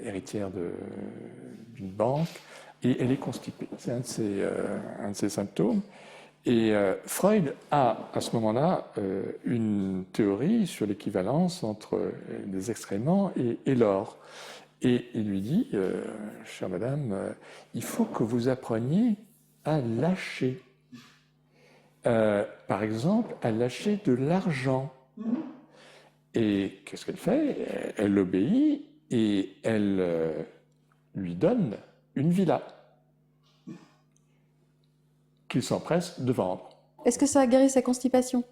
héritière d'une banque, et elle est constipée. C'est un de ses symptômes. Et Freud a, à ce moment-là, une théorie sur l'équivalence entre les excréments et l'or. Et il lui dit, chère madame, il faut que vous appreniez à lâcher. Par exemple, à lâcher de l'argent. Et qu'est-ce qu'elle fait? Elle obéit et elle lui donne une villa qu'il s'empresse de vendre. Est-ce que ça a guéri sa constipation?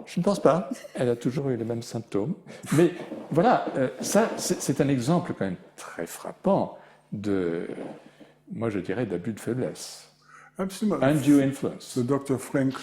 Je ne pense pas. Elle a toujours eu les mêmes symptômes. Mais voilà, ça, c'est un exemple quand même très frappant moi je dirais, d'abus de faiblesse. Absolument. Undue influence. Le docteur Frank,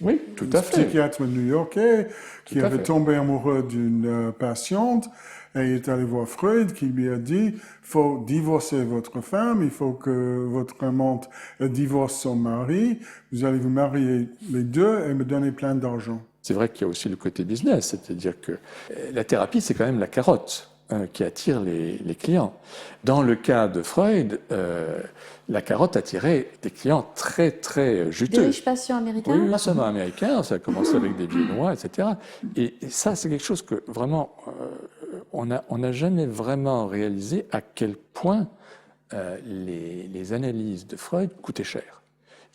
Oui, tout à fait. psychiatre new-yorkais, qui avait tombé amoureux d'une patiente, et il est allé voir Freud, qui lui a dit, il faut divorcer votre femme, il faut que votre amante divorce son mari, vous allez vous marier les deux et me donner plein d'argent. C'est vrai qu'il y a aussi le côté business, c'est-à-dire que la thérapie, c'est quand même la carotte qui attire les clients. Dans le cas de Freud, la carotte attirait des clients très, très juteux. Des riches patients américains? Oui, pas seulement américains, ça a commencé avec des Viennois, etc. Et ça, c'est quelque chose que vraiment, on n'a jamais vraiment réalisé à quel point les analyses de Freud coûtaient cher.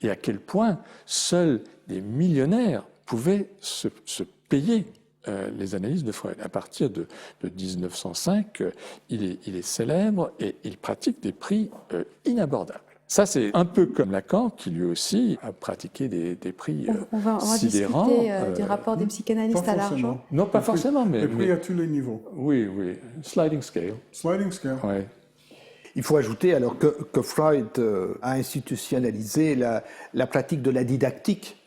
Et à quel point seuls des millionnaires pouvaient se payer les analyses de Freud. À partir de 1905, il est célèbre et il pratique des prix inabordables. Ça, c'est un peu comme Lacan, qui lui aussi a pratiqué des prix On va sidérants. discuter du rapport des psychanalystes à l'argent. Non, pas forcément, mais... Les prix à tous les niveaux. Oui, sliding scale. Sliding scale. Ouais. Il faut ajouter alors que Freud a institutionnalisé la pratique de la didactique.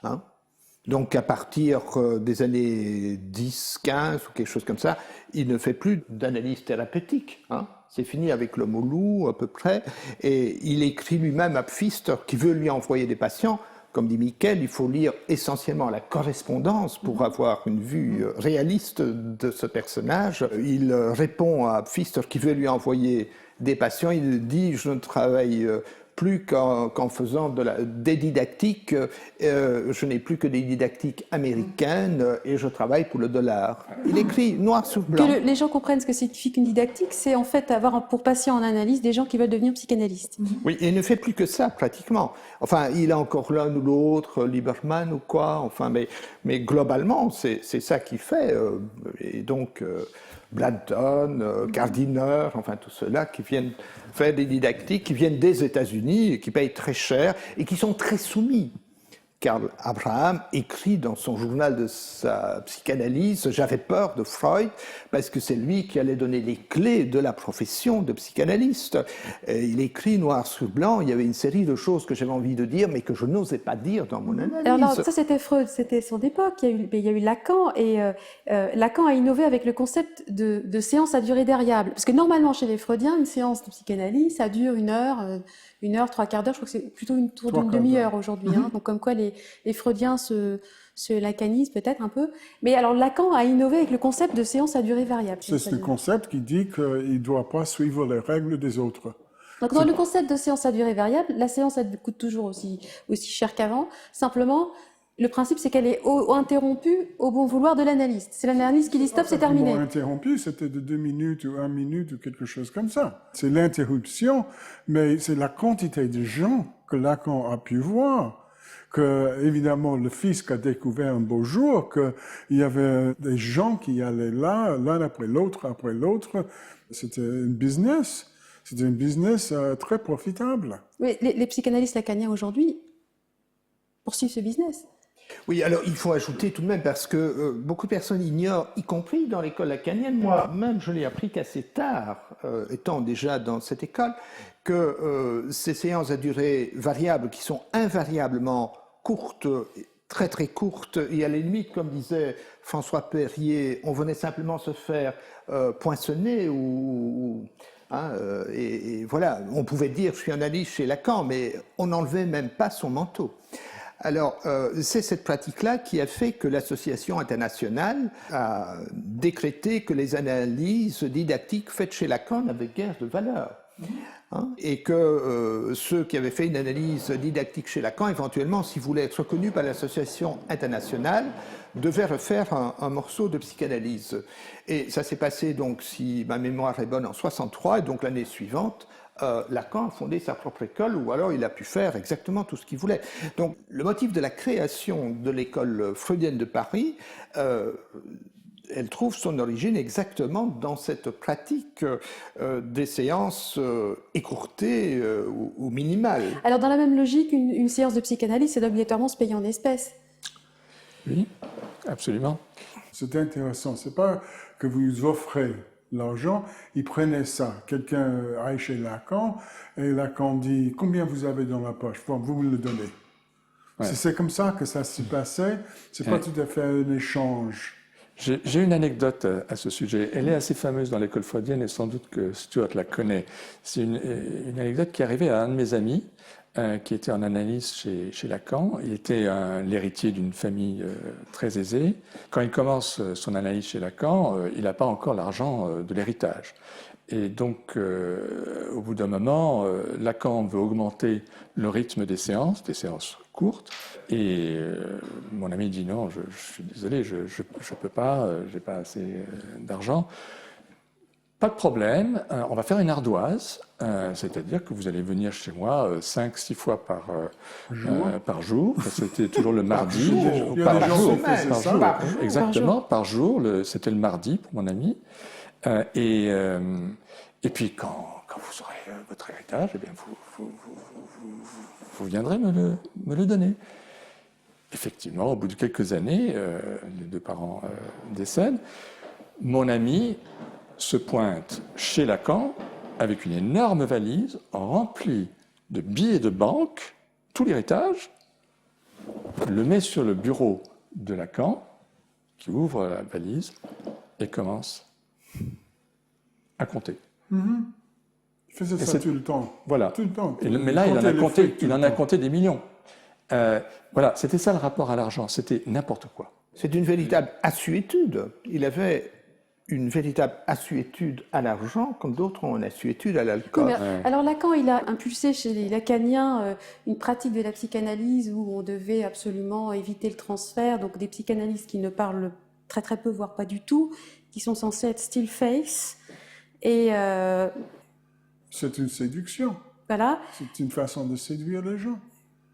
Donc à partir des années 10, 15 ou quelque chose comme ça, il ne fait plus d'analyse thérapeutique. C'est fini avec l'homme au loup à peu près. Et il écrit lui-même à Pfister qui veut lui envoyer des patients. Comme dit Miquel, il faut lire essentiellement la correspondance pour avoir une vue réaliste de ce personnage. Il répond à Pfister qui veut lui envoyer des patients. Il dit « Je ne travaille plus qu'en faisant des didactiques. Je n'ai plus que des didactiques américaines et je travaille pour le dollar. » Il écrit noir sur blanc. Que les gens comprennent ce que signifie qu'une didactique, c'est en fait avoir pour patient en analyse des gens qui veulent devenir psychanalystes. Oui, et il ne fait plus que ça, pratiquement. Enfin, il a encore l'un ou l'autre, Lieberman ou quoi, enfin, mais globalement, c'est ça qu'il fait. Et donc, Blanton, Gardiner, enfin, tout ceux-là qui viennent faire des didactiques, qui viennent des États-Unis, qui payent très cher et qui sont très soumis. Karl Abraham écrit dans son journal de sa psychanalyse « J'avais peur de Freud parce que c'est lui qui allait donner les clés de la profession de psychanalyste. » Il écrit noir sur blanc, il y avait une série de choses que j'avais envie de dire mais que je n'osais pas dire dans mon analyse. Alors non, ça c'était Freud, c'était son époque, il y a eu Lacan et Lacan a innové avec le concept de séance à durée variable. Parce que normalement chez les Freudiens, une séance de psychanalyse, ça dure 1 heure, 3 quarts d'heure, je crois que c'est plutôt autour d'une demi-heure aujourd'hui. Donc comme quoi les Freudiens se lacanisent peut-être un peu. Mais alors Lacan a innové avec le concept de séance à durée variable. C'est le concept qui dit qu'il ne doit pas suivre les règles des autres. Donc dans le concept de séance à durée variable, la séance elle coûte toujours aussi cher qu'avant. Simplement, le principe c'est qu'elle est interrompue au bon vouloir de l'analyste. C'est l'analyste qui dit stop, c'est terminé. Le moment interrompu, c'était de 2 minutes ou 1 minute ou quelque chose comme ça. C'est l'interruption, mais c'est la quantité de gens que Lacan a pu voir. Que, évidemment, le fisc a découvert un beau jour qu'il y avait des gens qui allaient là, l'un après l'autre. C'était un business. C'était un business très profitable. Oui, les psychanalystes lacaniens aujourd'hui poursuivent ce business. Oui, alors il faut ajouter tout de même, parce que beaucoup de personnes ignorent, y compris dans l'école lacanienne, moi-même je l'ai appris qu'assez tard, étant déjà dans cette école, que ces séances à durée variable, qui sont invariablement courtes, très très courtes, et à la limite, comme disait François Perrier, on venait simplement se faire poinçonner ou Hein, et voilà, on pouvait dire je suis analyste chez Lacan, mais on n'enlevait même pas son manteau. Alors, c'est cette pratique-là qui a fait que l'Association internationale a décrété que les analyses didactiques faites chez Lacan n'avaient guère de valeur. Hein, et que ceux qui avaient fait une analyse didactique chez Lacan, éventuellement, s'ils voulaient être reconnus par l'Association internationale, devaient refaire un morceau de psychanalyse. Et ça s'est passé, donc, si ma mémoire est bonne, en 1963, et donc l'année suivante, Lacan a fondé sa propre école, ou alors il a pu faire exactement tout ce qu'il voulait. Donc le motif de la création de l'école freudienne de Paris, elle trouve son origine exactement dans cette pratique des séances écourtées ou minimales. Alors dans la même logique, une séance de psychanalyse, c'est obligatoirement se payer en espèces. Oui, absolument. C'est intéressant. C'est pas que vous offrez l'argent, ils prenaient ça. Quelqu'un aille chez Lacan, et Lacan dit « Combien vous avez dans la poche ?» Bon, vous me le donnez. Ouais. C'est comme ça que ça se passait. C'est pas tout à fait un échange. J'ai une anecdote à ce sujet. Elle est assez fameuse dans l'école freudienne, et sans doute que Stuart la connaît. C'est une anecdote qui est arrivée à un de mes amis, qui était en analyse chez Lacan. Il était l'héritier d'une famille très aisée. Quand il commence son analyse chez Lacan, il n'a pas encore l'argent de l'héritage. Et donc, au bout d'un moment, Lacan veut augmenter le rythme des séances courtes. Et mon ami dit non, je suis désolé, je peux pas, j'ai pas assez d'argent. Pas de problème, on va faire une ardoise, c'est-à-dire que vous allez venir chez moi 5-6 fois par jour. C'était toujours le mardi. Par jour, exactement, par jour. C'était le mardi pour mon ami. Et puis quand vous aurez votre héritage, eh bien vous viendrez me le donner. Effectivement, au bout de quelques années, les deux parents décèdent. Mon ami se pointe chez Lacan avec une énorme valise remplie de billets de banque, tout l'héritage, le met sur le bureau de Lacan, qui ouvre la valise et commence à compter. Mm-hmm. Il faisait ça tout le temps. Voilà. Tout le temps. Mais là, il en a compté des millions. Voilà, c'était ça le rapport à l'argent, c'était n'importe quoi. C'est une véritable assuétude. Il avait une véritable assuétude à l'argent, comme d'autres ont une assuétude à l'alcool. Oui, alors Lacan, il a impulsé chez les lacaniens une pratique de la psychanalyse où on devait absolument éviter le transfert, donc des psychanalystes qui ne parlent très très peu, voire pas du tout, qui sont censés être still face. Et c'est une séduction. Voilà. C'est une façon de séduire les gens.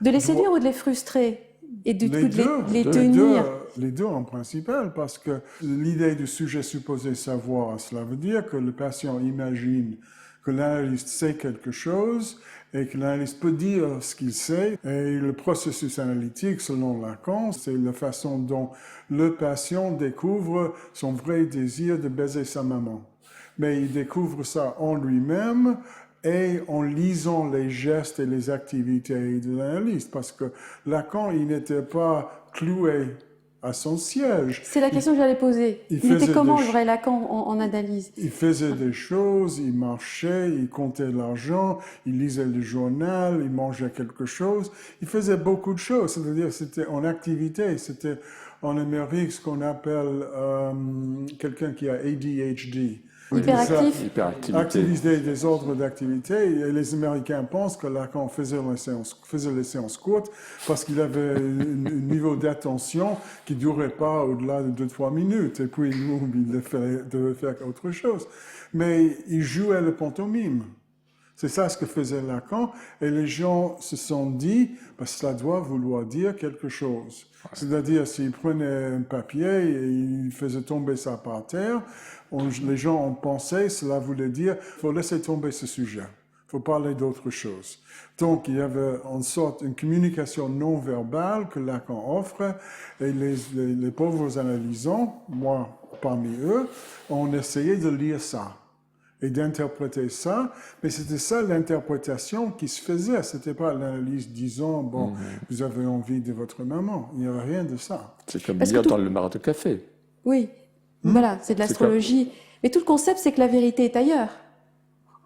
De les séduire ou de les frustrer? Et du coup, de les tenir. Les deux en principal, parce que l'idée du sujet supposé savoir, cela veut dire que le patient imagine que l'analyste sait quelque chose et que l'analyste peut dire ce qu'il sait. Et le processus analytique, selon Lacan, c'est la façon dont le patient découvre son vrai désir de baiser sa maman. Mais il découvre ça en lui-même et en lisant les gestes et les activités de l'analyste, parce que Lacan, il n'était pas cloué à son siège. C'est la question que j'allais poser. Il était comment le vrai Lacan en analyse? Il faisait des choses, il marchait, il comptait l'argent, il lisait le journal, il mangeait quelque chose. Il faisait beaucoup de choses, c'est-à-dire c'était en activité, c'était en Amérique ce qu'on appelle quelqu'un qui a ADHD. Hyperactif. Activité des ordres d'activité. Et les Américains pensent que Lacan faisait les séances courtes parce qu'il avait un niveau d'attention qui ne durait pas au-delà de 2-3 minutes. Et puis, il devait faire autre chose. Mais il jouait le pantomime. C'est ça ce que faisait Lacan. Et les gens se sont dit, cela doit vouloir dire quelque chose. C'est-à-dire, s'il prenait un papier et il faisait tomber ça par terre, les gens ont pensé, cela voulait dire, il faut laisser tomber ce sujet, il faut parler d'autre chose. Donc, il y avait en sorte une communication non verbale que Lacan offre, et les pauvres analysants, moi parmi eux, ont essayé de lire ça et d'interpréter ça, mais c'était ça l'interprétation qui se faisait, c'était pas l'analyse disant, bon, vous avez envie de votre maman, il n'y avait rien de ça. C'est comme lire dans le bar de café. Oui. Voilà, c'est de l'astrologie. Mais tout le concept, c'est que la vérité est ailleurs.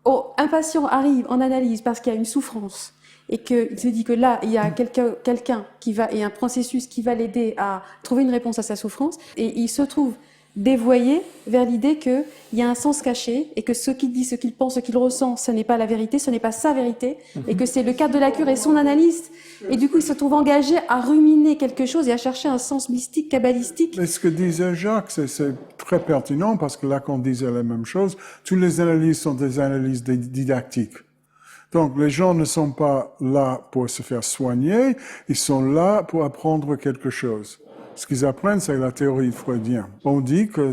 un patient arrive en analyse parce qu'il y a une souffrance et qu'il se dit que là, il y a quelqu'un qui va, et un processus qui va l'aider à trouver une réponse à sa souffrance, et il se trouve dévoyé vers l'idée qu'il y a un sens caché et que ce qu'il dit, ce qu'il pense, ce qu'il ressent, ce n'est pas la vérité, ce n'est pas sa vérité, et que c'est le cadre de la cure et son analyse. Et du coup, il se trouve engagé à ruminer quelque chose et à chercher un sens mystique, kabbalistique. Mais ce que disait Jacques, c'est très pertinent parce que Lacan disait la même chose. Toutes les analyses sont des analyses didactiques. Donc, les gens ne sont pas là pour se faire soigner, ils sont là pour apprendre quelque chose. Ce qu'ils apprennent, c'est la théorie freudienne. On dit que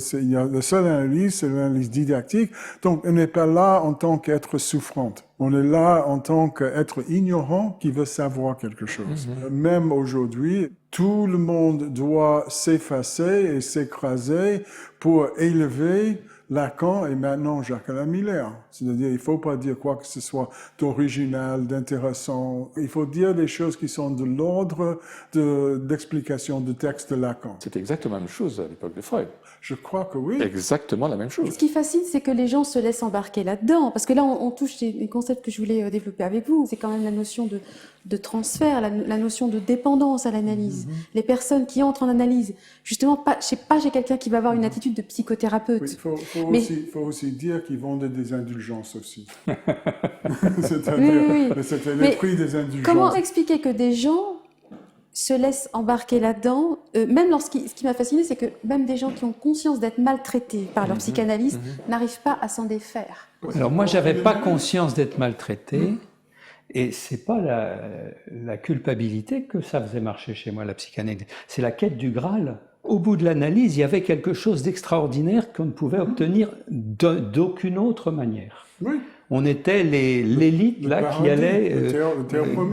la seule analyse, c'est l'analyse didactique. Donc, on n'est pas là en tant qu'être souffrante. On est là en tant qu'être ignorant qui veut savoir quelque chose. Même aujourd'hui, tout le monde doit s'effacer et s'écraser pour élever Lacan et maintenant Jacques-Alain Miller. C'est-à-dire, il ne faut pas dire quoi que ce soit d'original, d'intéressant. Il faut dire des choses qui sont de l'ordre d'explication du texte de Lacan. C'est exactement la même chose à l'époque de Freud. Je crois que oui. Exactement la même chose. Ce qui fascine, c'est que les gens se laissent embarquer là-dedans. Parce que là, on touche des concepts que je voulais développer avec vous. C'est quand même la notion de transfert, la notion de dépendance à l'analyse. Les personnes qui entrent en analyse, justement, je sais pas, j'ai quelqu'un qui va avoir une attitude de psychothérapeute. Oui, il faut aussi dire qu'ils vendent des indulgences aussi. C'est-à-dire, c'était le prix des indulgences. Comment expliquer que des gens se laissent embarquer là-dedans, même ce qui m'a fasciné, c'est que même des gens qui ont conscience d'être maltraités par leur psychanalyste n'arrivent pas à s'en défaire. Alors moi, j'avais pas conscience d'être maltraité, et c'est pas la culpabilité que ça faisait marcher chez moi, la psychanalyse. C'est la quête du Graal. Au bout de l'analyse, il y avait quelque chose d'extraordinaire qu'on ne pouvait obtenir d'aucune autre manière. Oui. On était l'élite là qui allait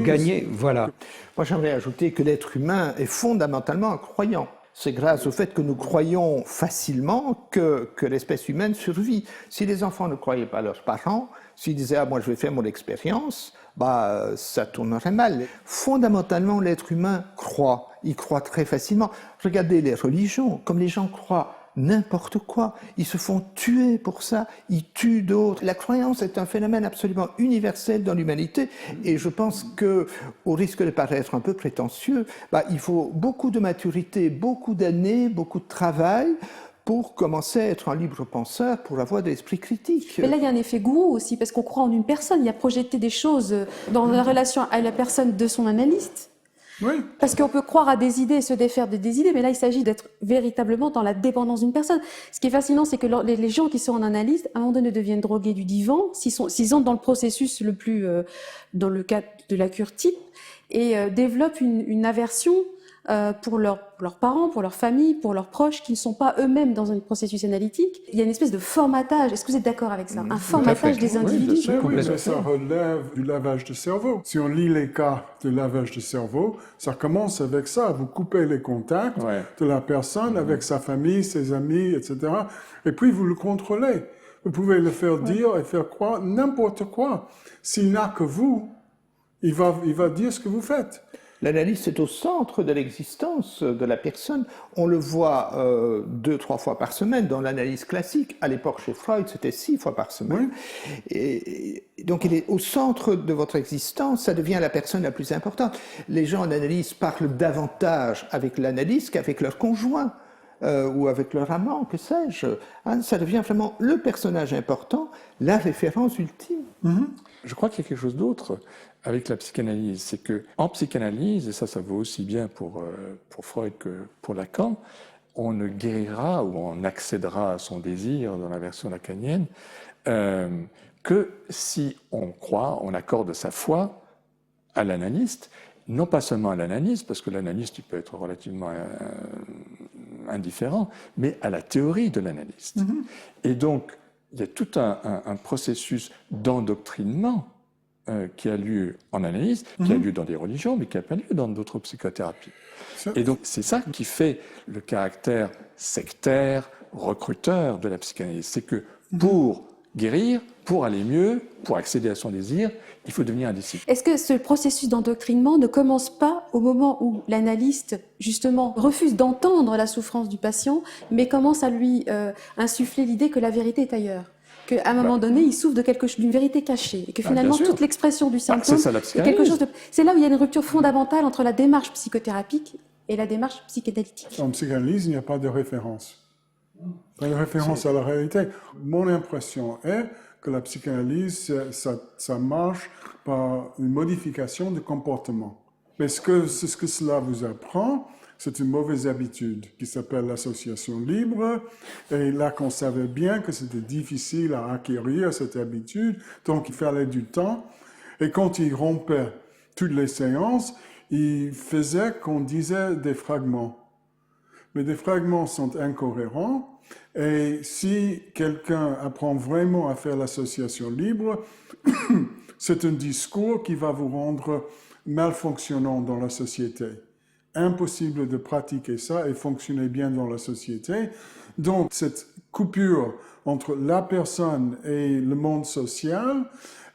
gagner. Voilà. Moi, j'aimerais ajouter que l'être humain est fondamentalement un croyant. C'est grâce au fait que nous croyons facilement que l'espèce humaine survit. Si les enfants ne croyaient pas leurs parents, s'ils disaient « Ah, moi, je vais faire mon expérience », ça tournerait mal. Fondamentalement, l'être humain croit. Il croit très facilement. Regardez les religions, comme les gens croient n'importe quoi. Ils se font tuer pour ça. Ils tuent d'autres. La croyance est un phénomène absolument universel dans l'humanité. Et je pense que, au risque de paraître un peu prétentieux, il faut beaucoup de maturité, beaucoup d'années, beaucoup de travail pour commencer à être un libre penseur, pour avoir de l'esprit critique. Mais là, il y a un effet gourou aussi, parce qu'on croit en une personne. Il y a projeté des choses dans la relation à la personne de son analyste. Oui. Parce qu'on peut croire à des idées et se défaire de des idées, mais là, il s'agit d'être véritablement dans la dépendance d'une personne. Ce qui est fascinant, c'est que les gens qui sont en analyse, à un moment donné, deviennent drogués du divan, s'ils entrent dans le processus le plus, dans le cadre de la cure type, et développent une aversion pour leurs parents, pour leur famille, pour leurs proches, qui ne sont pas eux-mêmes dans un processus analytique. Il y a une espèce de formatage. Est-ce que vous êtes d'accord avec ça? Un formatage des individus. Oui, mais ça relève du lavage de cerveau. Si on lit les cas de lavage de cerveau, ça commence avec ça. Vous coupez les contacts de la personne avec sa famille, ses amis, etc. Et puis vous le contrôlez. Vous pouvez le faire dire et faire croire n'importe quoi. S'il n'a que vous, il va dire ce que vous faites. L'analyse est au centre de l'existence de la personne. On le voit 2-3 fois par semaine dans l'analyse classique. À l'époque, chez Freud, c'était 6 fois par semaine. Oui. Et donc, il est au centre de votre existence. Ça devient la personne la plus importante. Les gens en analyse parlent davantage avec l'analyste qu'avec leur conjoint. Ou avec leur amant, que sais-je. Ça devient vraiment le personnage important, la référence ultime. Je crois qu'il y a quelque chose d'autre avec la psychanalyse. C'est qu'en psychanalyse, et ça vaut aussi bien pour Freud que pour Lacan, on ne guérira ou on accédera à son désir dans la version lacanienne que si on croit, on accorde sa foi à l'analyste, non pas seulement à l'analyste, parce que l'analyste il peut être relativement indifférent, mais à la théorie de l'analyste. Et donc, il y a tout un processus d'endoctrinement qui a lieu en analyse, qui a lieu dans des religions, mais qui n'a pas lieu dans d'autres psychothérapies. Et donc, c'est ça qui fait le caractère sectaire, recruteur de la psychanalyse. C'est que pour guérir, pour aller mieux, pour accéder à son désir, il faut devenir un disciple. Est-ce que ce processus d'endoctrinement ne commence pas au moment où l'analyste, justement, refuse d'entendre la souffrance du patient, mais commence à lui insuffler l'idée que la vérité est ailleurs? qu'à un moment donné, il souffre d'une vérité cachée, et que finalement, sûr. toute l'expression du symptôme, c'est ça, la c'est quelque psychanalyse. chose de... C'est là où il y a une rupture fondamentale entre la démarche psychothérapique et la démarche psychanalytique. En psychanalyse, il n'y a pas de référence. Pas de référence à la réalité. Mon impression est que la psychanalyse, ça marche par une modification de comportement. Mais ce que cela vous apprend, c'est une mauvaise habitude qui s'appelle l'association libre. Et là, qu'on savait bien que c'était difficile à acquérir cette habitude, donc il fallait du temps. Et quand il rompait toutes les séances, il faisait qu'on disait des fragments. Mais des fragments sont incohérents. Et si quelqu'un apprend vraiment à faire l'association libre, c'est un discours qui va vous rendre malfonctionnant dans la société. Impossible de pratiquer ça et fonctionner bien dans la société. Donc, cette coupure entre la personne et le monde social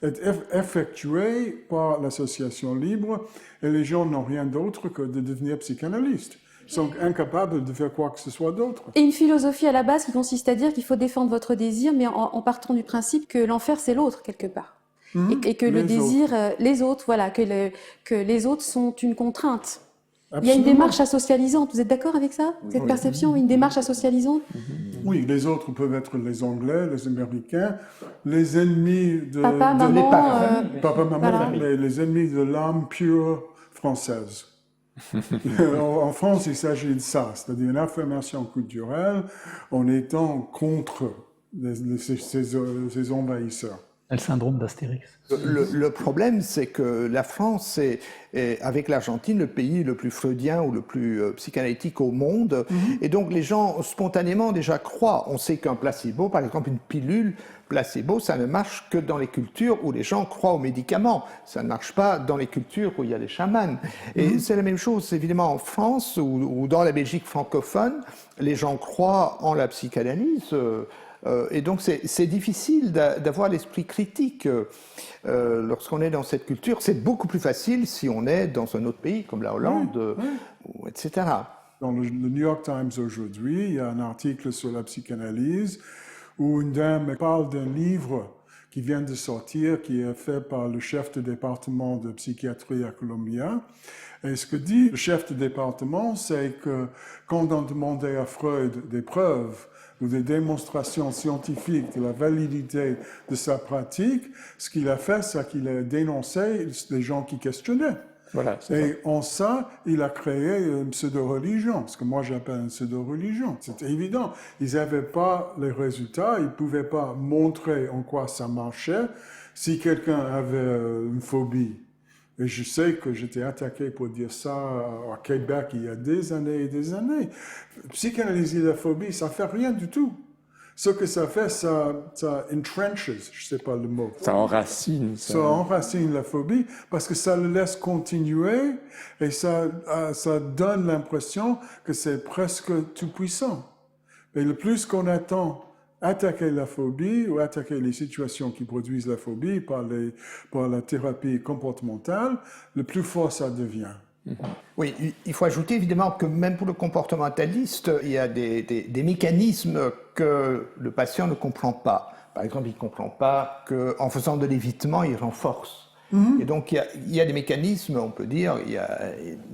est effectuée par l'association libre et les gens n'ont rien d'autre que de devenir psychanalystes. Ils sont incapables de faire quoi que ce soit d'autre. Et une philosophie à la base qui consiste à dire qu'il faut défendre votre désir, mais en partant du principe que l'enfer, c'est l'autre, quelque part. Et que le désir, les autres, voilà, que les autres sont une contrainte. Absolument. Il y a une démarche asocialisante. Vous êtes d'accord avec ça, cette perception, une démarche asocialisante? Oui, les autres peuvent être les Anglais, les Américains, les ennemis de... Papa, maman, les parents. Papa, maman, voilà. les ennemis de l'âme pure française. En France, il s'agit de ça, c'est-à-dire une affirmation culturelle en étant contre ces envahisseurs. Le syndrome d'Astérix. Le problème, c'est que la France est, avec l'Argentine, le pays le plus freudien ou le plus psychanalytique au monde. Et donc, les gens, spontanément, déjà croient. On sait qu'un placebo, par exemple, une pilule placebo, ça ne marche que dans les cultures où les gens croient aux médicaments. Ça ne marche pas dans les cultures où il y a les chamans. Et c'est la même chose, évidemment, en France ou dans la Belgique francophone. Les gens croient en la psychanalyse. Et donc, c'est difficile d'avoir l'esprit critique lorsqu'on est dans cette culture. C'est beaucoup plus facile si on est dans un autre pays, comme la Hollande, etc. Dans le New York Times aujourd'hui, il y a un article sur la psychanalyse où une dame parle d'un livre qui vient de sortir, qui est fait par le chef de département de psychiatrie à Columbia. Et ce que dit le chef de département, c'est que quand on demandait à Freud des preuves ou des démonstrations scientifiques de la validité de sa pratique, ce qu'il a fait, c'est qu'il a dénoncé les gens qui questionnaient. Voilà, Et en ça, il a créé une pseudo-religion, ce que moi j'appelle une pseudo-religion. C'est évident, ils n'avaient pas les résultats, ils ne pouvaient pas montrer en quoi ça marchait. Si quelqu'un avait une phobie, et je sais que j'étais attaqué pour dire ça à Québec il y a des années et des années. Psychanalyser la phobie, ça ne fait rien du tout. Ce que ça fait, ça entrenches, je ne sais pas le mot. Ça enracine. Ça enracine la phobie parce que ça le laisse continuer et ça donne l'impression que c'est presque tout puissant. Et le plus qu'on attend attaquer la phobie ou attaquer les situations qui produisent la phobie par la thérapie comportementale, le plus fort ça devient. Oui, il faut ajouter évidemment que même pour le comportementaliste, il y a des mécanismes que le patient ne comprend pas. Par exemple, il ne comprend pas qu'en faisant de l'évitement, il renforce. Et donc, il y a des mécanismes, on peut dire, il y a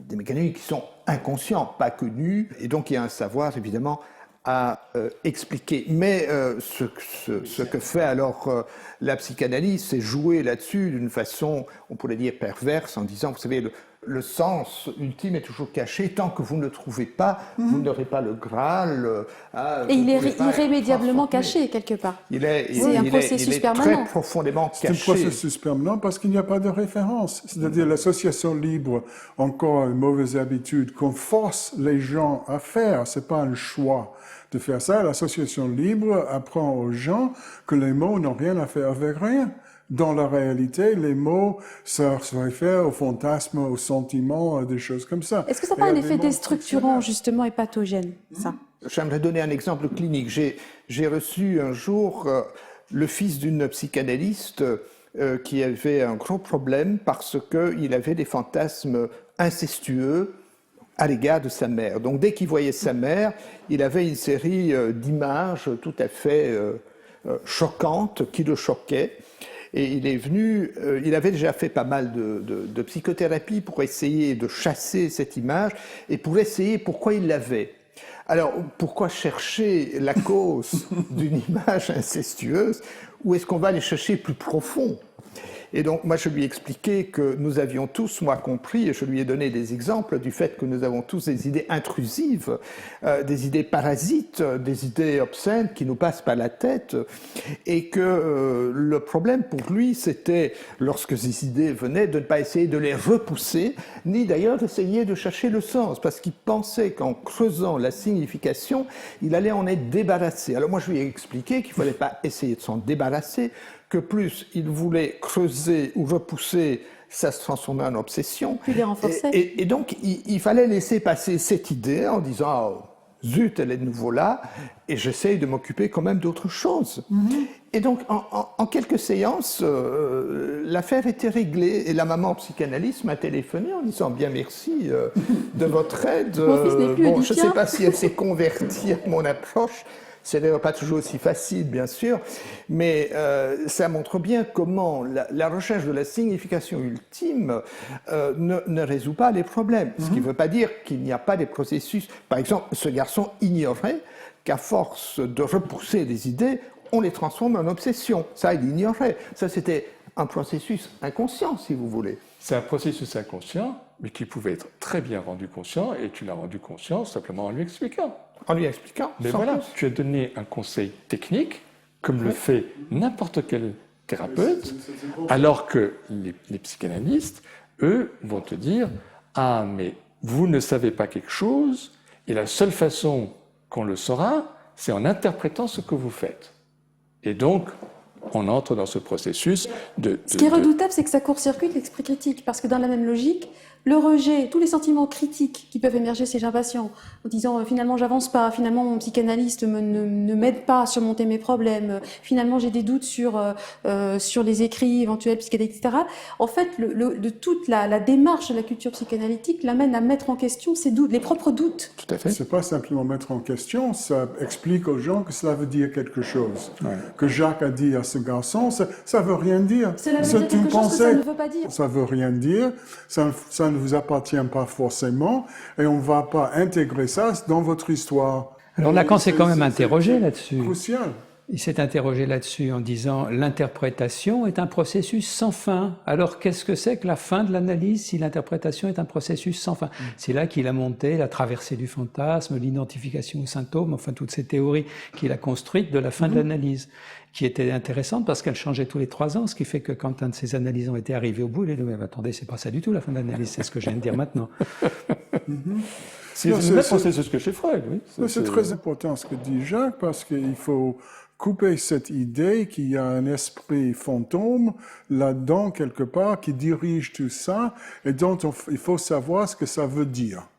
des mécanismes qui sont inconscients, pas connus. Et donc, il y a un savoir, évidemment, à expliquer. Mais ce que fait alors la psychanalyse, c'est jouer là-dessus d'une façon, on pourrait dire, perverse, en disant, vous savez, le sens ultime est toujours caché. Tant que vous ne le trouvez pas, vous n'aurez pas le Graal. Et il est irrémédiablement caché, quelque part. C'est un processus permanent. Très profondément caché. C'est un processus permanent parce qu'il n'y a pas de référence. C'est-à-dire l'association libre, encore une mauvaise habitude qu'on force les gens à faire. C'est pas un choix de faire ça. L'association libre apprend aux gens que les mots n'ont rien à faire avec rien. Dans la réalité, les mots, ça se réfère au fantasme, aux sentiments, à des choses comme ça. Est-ce que ça n'a pas un effet déstructurant, justement, et pathogène, ça? J'aimerais donner un exemple clinique. J'ai reçu un jour le fils d'une psychanalyste qui avait un gros problème parce qu'il avait des fantasmes incestueux à l'égard de sa mère. Donc dès qu'il voyait sa mère, il avait une série d'images tout à fait choquantes qui le choquaient. Et il est venu, il avait déjà fait pas mal de psychothérapie pour essayer de chasser cette image et pour essayer pourquoi il l'avait. Alors, pourquoi chercher la cause d'une image incestueuse? Où est-ce qu'on va aller chercher plus profond? Et donc, moi, je lui ai expliqué que nous avions tous, moi compris, et je lui ai donné des exemples du fait que nous avons tous des idées intrusives, des idées parasites, des idées obscènes qui nous passent par la tête, et que le problème pour lui, c'était, lorsque ces idées venaient, de ne pas essayer de les repousser, ni d'ailleurs d'essayer de chercher le sens, parce qu'il pensait qu'en creusant la signification, il allait en être débarrassé. Alors moi, je lui ai expliqué qu'il ne fallait pas essayer de s'en débarrasser, que plus il voulait creuser ou repousser, ça se transformait en obsession. Puis les renforcer. Et donc, il fallait laisser passer cette idée en disant oh, « zut, elle est de nouveau là, et j'essaye de m'occuper quand même d'autre chose. Et donc, en quelques séances, l'affaire était réglée, et la maman psychanalyste m'a téléphoné en disant « bien merci de votre aide. Mon fils n'est plus Bon, je ne sais édicien. pas si elle s'est convertie à mon approche. » C'est d'ailleurs pas toujours aussi facile, bien sûr, mais ça montre bien comment la recherche de la signification ultime ne résout pas les problèmes. Ce qui ne veut pas dire qu'il n'y a pas des processus. Par exemple, ce garçon ignorait qu'à force de repousser des idées, on les transforme en obsession. Ça, il ignorait. Ça, c'était un processus inconscient, si vous voulez. C'est un processus inconscient, mais qui pouvait être très bien rendu conscient, et tu l'as rendu conscient simplement en lui expliquant. En lui expliquant. Mais voilà, tu as donné un conseil technique, comme le fait n'importe quel thérapeute, alors que les psychanalystes, eux, vont te dire « Ah, mais vous ne savez pas quelque chose, et la seule façon qu'on le saura, c'est en interprétant ce que vous faites. » Et donc, on entre dans ce processus de... Ce qui est redoutable, c'est que ça court-circuite l'esprit critique, parce que dans la même logique, le rejet, tous les sentiments critiques qui peuvent émerger chez un patient, en disant finalement j'avance pas, finalement mon psychanalyste ne m'aide pas à surmonter mes problèmes, finalement j'ai des doutes sur les écrits éventuels psychédéliques, etc. En fait, de toute la démarche de la culture psychanalytique l'amène à mettre en question ses doutes, les propres doutes. Tout à fait. C'est pas simplement mettre en question, ça explique aux gens que cela veut dire quelque chose. Ouais. Que Jacques a dit à ce garçon, ça veut rien dire. Cela veut Ce dire que tu quelque chose que pensais, ça ne veut pas dire. ça veut rien dire, ça ne vous appartient pas forcément, et on ne va pas intégrer ça dans votre histoire. Alors Lacan s'est quand même interrogé là-dessus. Crucial. Il s'est interrogé là-dessus en disant « l'interprétation est un processus sans fin ». Alors qu'est-ce que c'est que la fin de l'analyse si l'interprétation est un processus sans fin? C'est là qu'il a monté la traversée du fantasme, l'identification aux symptômes, enfin toutes ces théories qu'il a construites de la fin de l'analyse, qui étaient intéressantes parce qu'elles changeaient tous les 3 ans, ce qui fait que quand un de ces analyses ont été arrivés au bout, il a dit « attendez, c'est pas ça du tout la fin de l'analyse, c'est ce que je viens de dire maintenant ». C'est le même processus que chez Freud, oui. C'est très important ce que dit Jacques, parce qu'il faut couper cette idée qu'il y a un esprit fantôme là-dedans quelque part qui dirige tout ça et dont il faut savoir ce que ça veut dire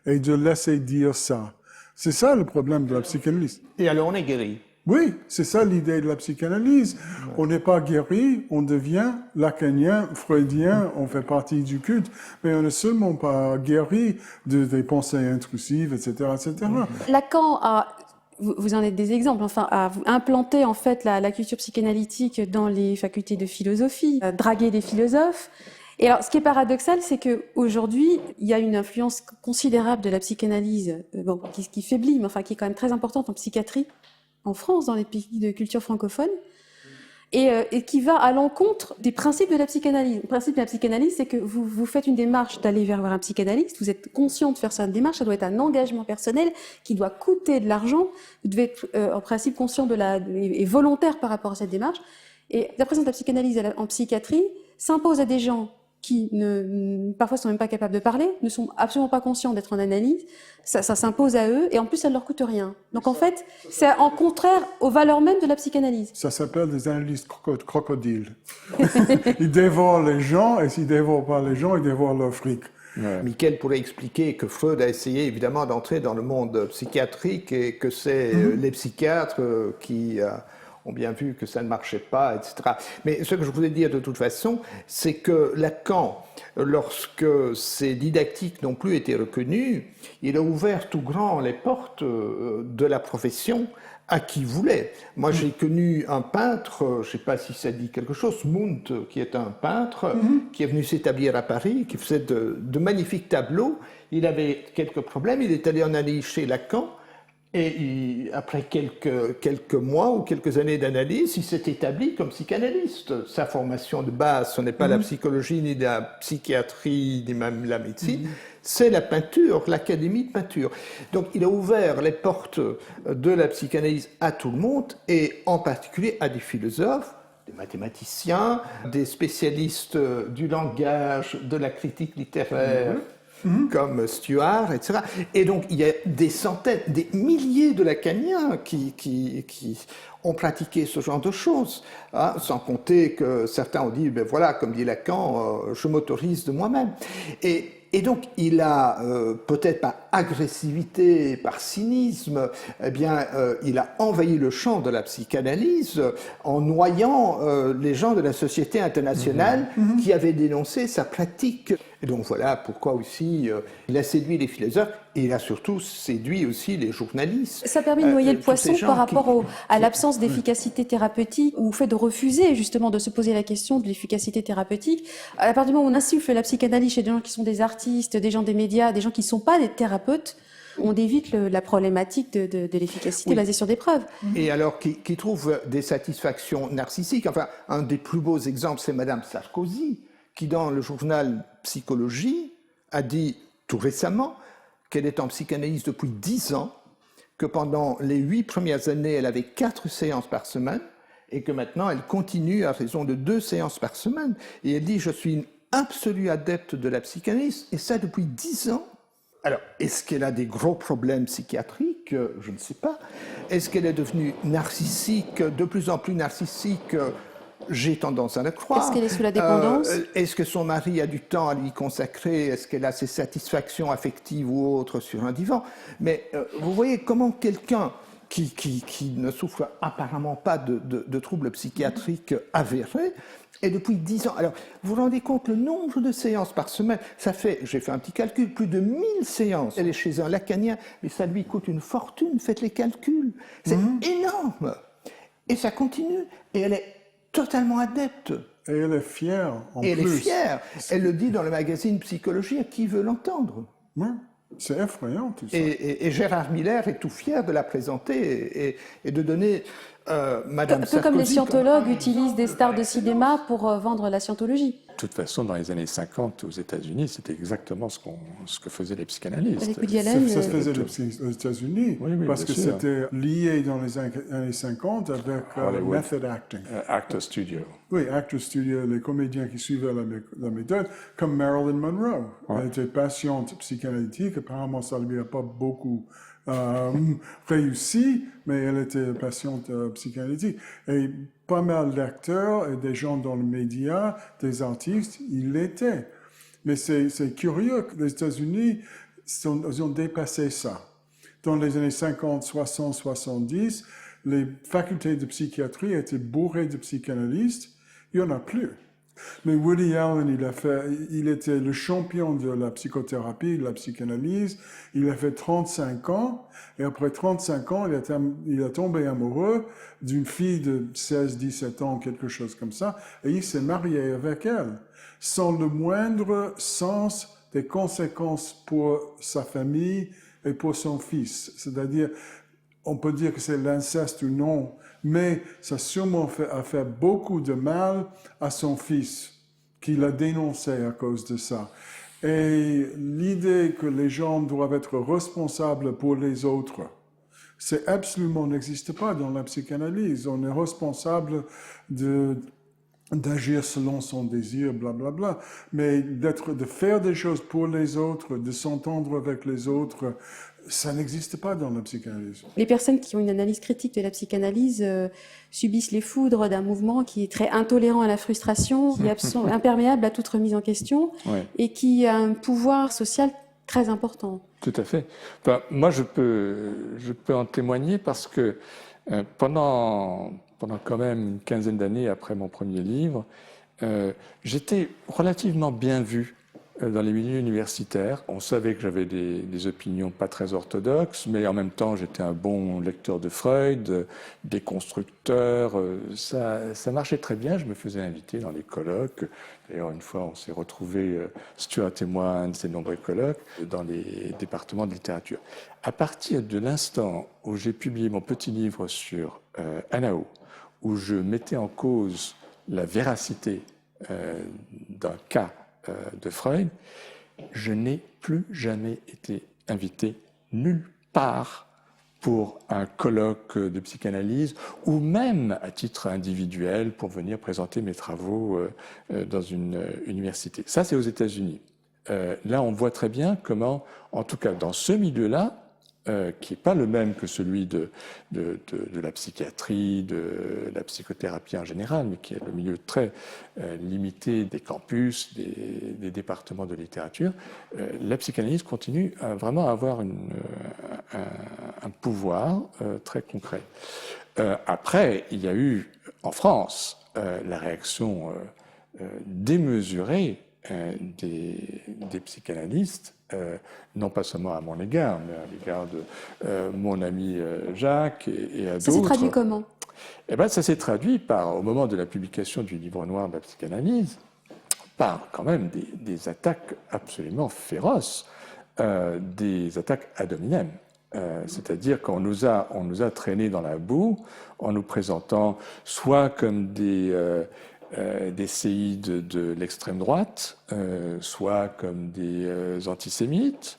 et de laisser dire ça. C'est ça le problème de la psychanalyse. Et alors on est guéri. Oui, c'est ça l'idée de la psychanalyse. On n'est pas guéri, on devient lacanien, freudien, on fait partie du culte, mais on n'est seulement pas guéri des pensées intrusives, etc., etc. Lacan a, vous en êtes des exemples, enfin, a implanté en fait la culture psychanalytique dans les facultés de philosophie, dragué des philosophes. Et alors, ce qui est paradoxal, c'est que aujourd'hui, il y a une influence considérable de la psychanalyse, bon, qui faiblit, mais enfin qui est quand même très importante en psychiatrie, en France, dans les pays de culture francophone, et qui va à l'encontre des principes de la psychanalyse. Le principe de la psychanalyse, c'est que vous faites une démarche d'aller vers un psychanalyste, vous êtes conscient de faire cette démarche, ça doit être un engagement personnel qui doit coûter de l'argent, vous devez être en principe conscient et volontaire par rapport à cette démarche. Et la présence de la psychanalyse en psychiatrie s'impose à des gens qui parfois sont même pas capables de parler, ne sont absolument pas conscients d'être en analyse, ça s'impose à eux, et en plus ça ne leur coûte rien. Donc en fait, c'est en contraire aux valeurs mêmes de la psychanalyse. Ça s'appelle des analyses crocodiles. Ils dévorent les gens, et s'ils ne dévorent pas les gens, ils dévorent leur fric. Ouais. Michael pourrait expliquer que Freud a essayé évidemment d'entrer dans le monde psychiatrique et que c'est les psychiatres qui ont bien vu que ça ne marchait pas, etc. Mais ce que je voulais dire de toute façon, c'est que Lacan, lorsque ses didactiques n'ont plus été reconnues, il a ouvert tout grand les portes de la profession à qui voulait. Moi, j'ai connu un peintre, je ne sais pas si ça dit quelque chose, Mundt, qui est un peintre, qui est venu s'établir à Paris, qui faisait de magnifiques tableaux. Il avait quelques problèmes, il est allé en analyse chez Lacan, et après quelques mois ou quelques années d'analyse, il s'est établi comme psychanalyste. Sa formation de base, ce n'est pas la psychologie, ni la psychiatrie, ni même la médecine, c'est la peinture, l'académie de peinture. Donc il a ouvert les portes de la psychanalyse à tout le monde, et en particulier à des philosophes, des mathématiciens, des spécialistes du langage, de la critique littéraire, comme Stuart, etc. Et donc, il y a des centaines, des milliers de lacaniens qui ont pratiqué ce genre de choses, hein, sans compter que certains ont dit, ben voilà, comme dit Lacan, je m'autorise de moi-même. Et donc, il a, peut-être par agressivité, par cynisme, eh bien, il a envahi le champ de la psychanalyse en noyant les gens de la Société internationale qui avaient dénoncé sa pratique. Et donc, voilà pourquoi aussi il a séduit les philosophes, et il a surtout séduit aussi les journalistes. Ça permet de noyer le poisson par rapport à l'absence d'efficacité thérapeutique, ou au fait de refuser justement de se poser la question de l'efficacité thérapeutique. À partir du moment où on insuffle la psychanalyse chez des gens qui sont des artistes, des gens des médias, des gens qui ne sont pas des thérapeutes, on évite la problématique de l'efficacité basée sur des preuves. Et alors, qui trouve des satisfactions narcissiques. Enfin, un des plus beaux exemples, c'est Madame Sarkozy, qui dans le journal Psychologie a dit tout récemment qu'elle est en psychanalyse depuis 10 ans, que pendant les 8 premières années, elle avait 4 séances par semaine, et que maintenant, elle continue à raison de 2 séances par semaine. Et elle dit, je suis une absolue adepte de la psychanalyse, et ça depuis 10 ans. Alors, est-ce qu'elle a des gros problèmes psychiatriques? Je ne sais pas. Est-ce qu'elle est devenue narcissique, de plus en plus narcissique? J'ai tendance à le croire. Est-ce qu'elle est sous la dépendance? Est-ce que son mari a du temps à lui consacrer? Est-ce qu'elle a ses satisfactions affectives ou autres sur un divan? Mais vous voyez comment quelqu'un qui ne souffre apparemment pas de troubles psychiatriques avérés, et depuis 10 ans. Alors, vous vous rendez compte le nombre de séances par semaine? Ça fait, j'ai fait un petit calcul, plus de 1000 séances. Elle est chez un lacanien, mais ça lui coûte une fortune, faites les calculs. C'est énorme. Et ça continue. Et elle est totalement adepte. Et elle est fière, en plus. Et elle est fière. Elle le dit dans le magazine Psychologie, à qui veut l'entendre. Ouais, c'est effrayant, tout ça. Et Gérard Miller est tout fier de la présenter et de donner Madame Un peu Sarkozy... comme les scientologues utilisent des stars de cinéma pour vendre la scientologie. De toute façon, dans les années 50, aux États-Unis, c'était exactement ce que faisaient les psychanalystes. Avec Woody Allen, Ça se faisait aux États-Unis, Oui, parce que bien sûr. c'était lié dans les années 50 avec Hollywood. method acting. Actor Studio. Oui, Actor Studio, les comédiens qui suivaient la méthode, comme Marilyn Monroe. Elle était patiente psychanalytique, apparemment ça ne lui a pas beaucoup réussi, mais elle était patiente psychanalytique. Et pas mal d'acteurs et des gens dans les médias, des artistes, ils l'étaient. Mais c'est curieux que les États-Unis ils ont dépassé ça. Dans les années 50, 60, 70, les facultés de psychiatrie étaient bourrées de psychanalystes. Il n'y en a plus. Mais Woody Allen, il était le champion de la psychothérapie, de la psychanalyse. Il a fait 35 ans, et après 35 ans, il a tombé amoureux d'une fille de 16, 17 ans, quelque chose comme ça, et il s'est marié avec elle, sans le moindre sens des conséquences pour sa famille et pour son fils. C'est-à-dire, on peut dire que c'est l'inceste ou non, mais ça a sûrement fait beaucoup de mal à son fils, qui l'a dénoncé à cause de ça. Et l'idée que les gens doivent être responsables pour les autres, c'est absolument n'existe pas dans la psychanalyse. On est responsable d'agir selon son désir, blablabla. Mais de faire des choses pour les autres, de s'entendre avec les autres, ça n'existe pas dans la psychanalyse. Les personnes qui ont une analyse critique de la psychanalyse subissent les foudres d'un mouvement qui est très intolérant à la frustration, qui est imperméable à toute remise en question, et qui a un pouvoir social très important. Tout à fait. Enfin, moi, je peux en témoigner parce que pendant quand même une quinzaine d'années après mon premier livre, j'étais relativement bien vu dans les milieux universitaires. On savait que j'avais des opinions pas très orthodoxes, mais en même temps, j'étais un bon lecteur de Freud, déconstructeur. Ça marchait très bien. Je me faisais inviter dans les colloques. D'ailleurs, une fois, on s'est retrouvés, Stuart et moi, un de ces nombreux colloques, dans les départements de littérature. À partir de l'instant où j'ai publié mon petit livre sur Anahu, où je mettais en cause la véracité d'un cas de Freud, je n'ai plus jamais été invité nulle part pour un colloque de psychanalyse ou même à titre individuel pour venir présenter mes travaux dans une université. Ça, c'est aux États-Unis. Là, on voit très bien comment, en tout cas dans ce milieu-là, qui n'est pas le même que celui de la psychiatrie, de la psychothérapie en général, mais qui est le milieu très limité des campus, des départements de littérature, la psychanalyse continue vraiment à avoir un pouvoir très concret. Après, il y a eu en France la réaction démesurée des psychanalystes, non pas seulement à mon égard, mais à l'égard de mon ami Jacques et à d'autres. Ça s'est traduit comment? Eh ben, ça s'est traduit par, au moment de la publication du livre noir de la psychanalyse, par quand même des attaques absolument féroces, des attaques ad hominem. C'est-à-dire qu'on nous a traînés dans la boue en nous présentant soit comme des séides de l'extrême droite, soit comme des antisémites,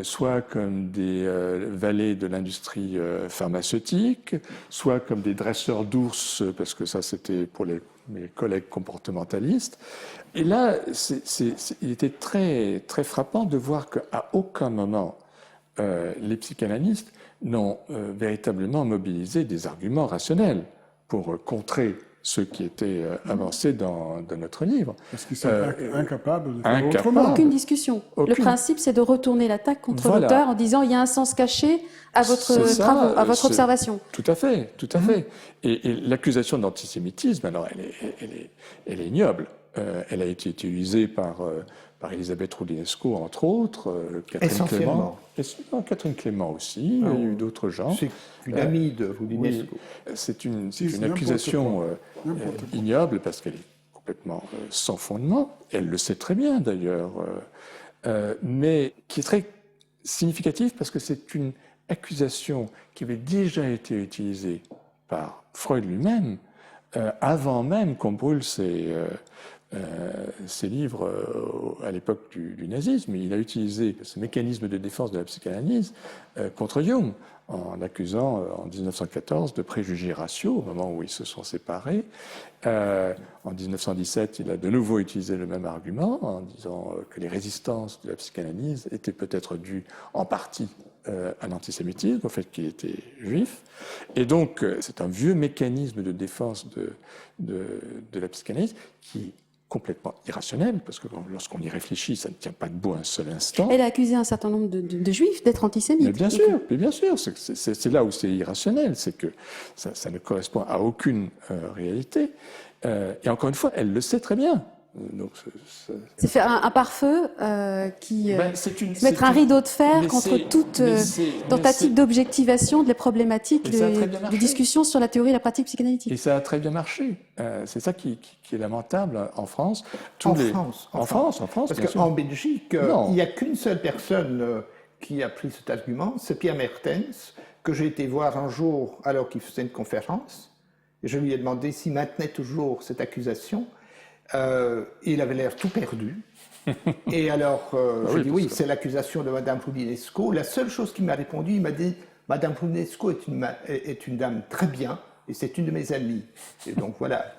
soit comme des valets de l'industrie pharmaceutique, soit comme des dresseurs d'ours, parce que ça c'était pour mes collègues comportementalistes. Et là, il était très, très frappant de voir qu'à aucun moment les psychanalystes n'ont véritablement mobilisé des arguments rationnels pour contrer ceux qui étaient avancés dans notre livre. Parce qu'ils sont incapables de faire autrement. Aucune discussion. Le principe, c'est de retourner l'attaque contre l'auteur en disant il y a un sens caché à votre travaux, à votre observation. Tout à fait, tout à fait. Et l'accusation d'antisémitisme, alors, elle est ignoble. Elle a été utilisée par Elisabeth Roudinesco, entre autres, Catherine Clément. Catherine Clément aussi, il y a eu d'autres gens. C'est une amie de Roudinesco. Oui, c'est une accusation ignoble parce qu'elle est complètement sans fondement. Elle le sait très bien d'ailleurs, mais qui est très significative parce que c'est une accusation qui avait déjà été utilisée par Freud lui-même avant même qu'on brûle ses livres à l'époque du nazisme. Il a utilisé ce mécanisme de défense de la psychanalyse contre Jung, en l'accusant en 1914 de préjugés raciaux, au moment où ils se sont séparés. En 1917, il a de nouveau utilisé le même argument, en disant que les résistances de la psychanalyse étaient peut-être dues en partie à l'antisémitisme, au fait qu'il était juif. Et donc, c'est un vieux mécanisme de défense de la psychanalyse qui est complètement irrationnel, parce que lorsqu'on y réfléchit, ça ne tient pas debout un seul instant. Elle a accusé un certain nombre de juifs d'être antisémites. Mais bien sûr, c'est là où c'est irrationnel, c'est que ça ne correspond à aucune réalité. Et encore une fois, elle le sait très bien. Donc, c'est faire un pare-feu mettre un rideau de fer contre toute tentative d'objectivation des problématiques, des discussions sur la théorie et la pratique psychanalytique. Et ça a très bien marché. C'est ça qui est lamentable en France. En France. Parce qu'en Belgique, non. Il n'y a qu'une seule personne qui a pris cet argument, c'est Pierre Mertens, que j'ai été voir un jour alors qu'il faisait une conférence. Et je lui ai demandé s'il maintenait toujours cette accusation. Il avait l'air tout perdu. Et alors, je dis oui, c'est l'accusation de Madame Roudinesco. La seule chose qu'il m'a répondu, il m'a dit Madame Roudinesco est une dame très bien et c'est une de mes amies. Et donc voilà.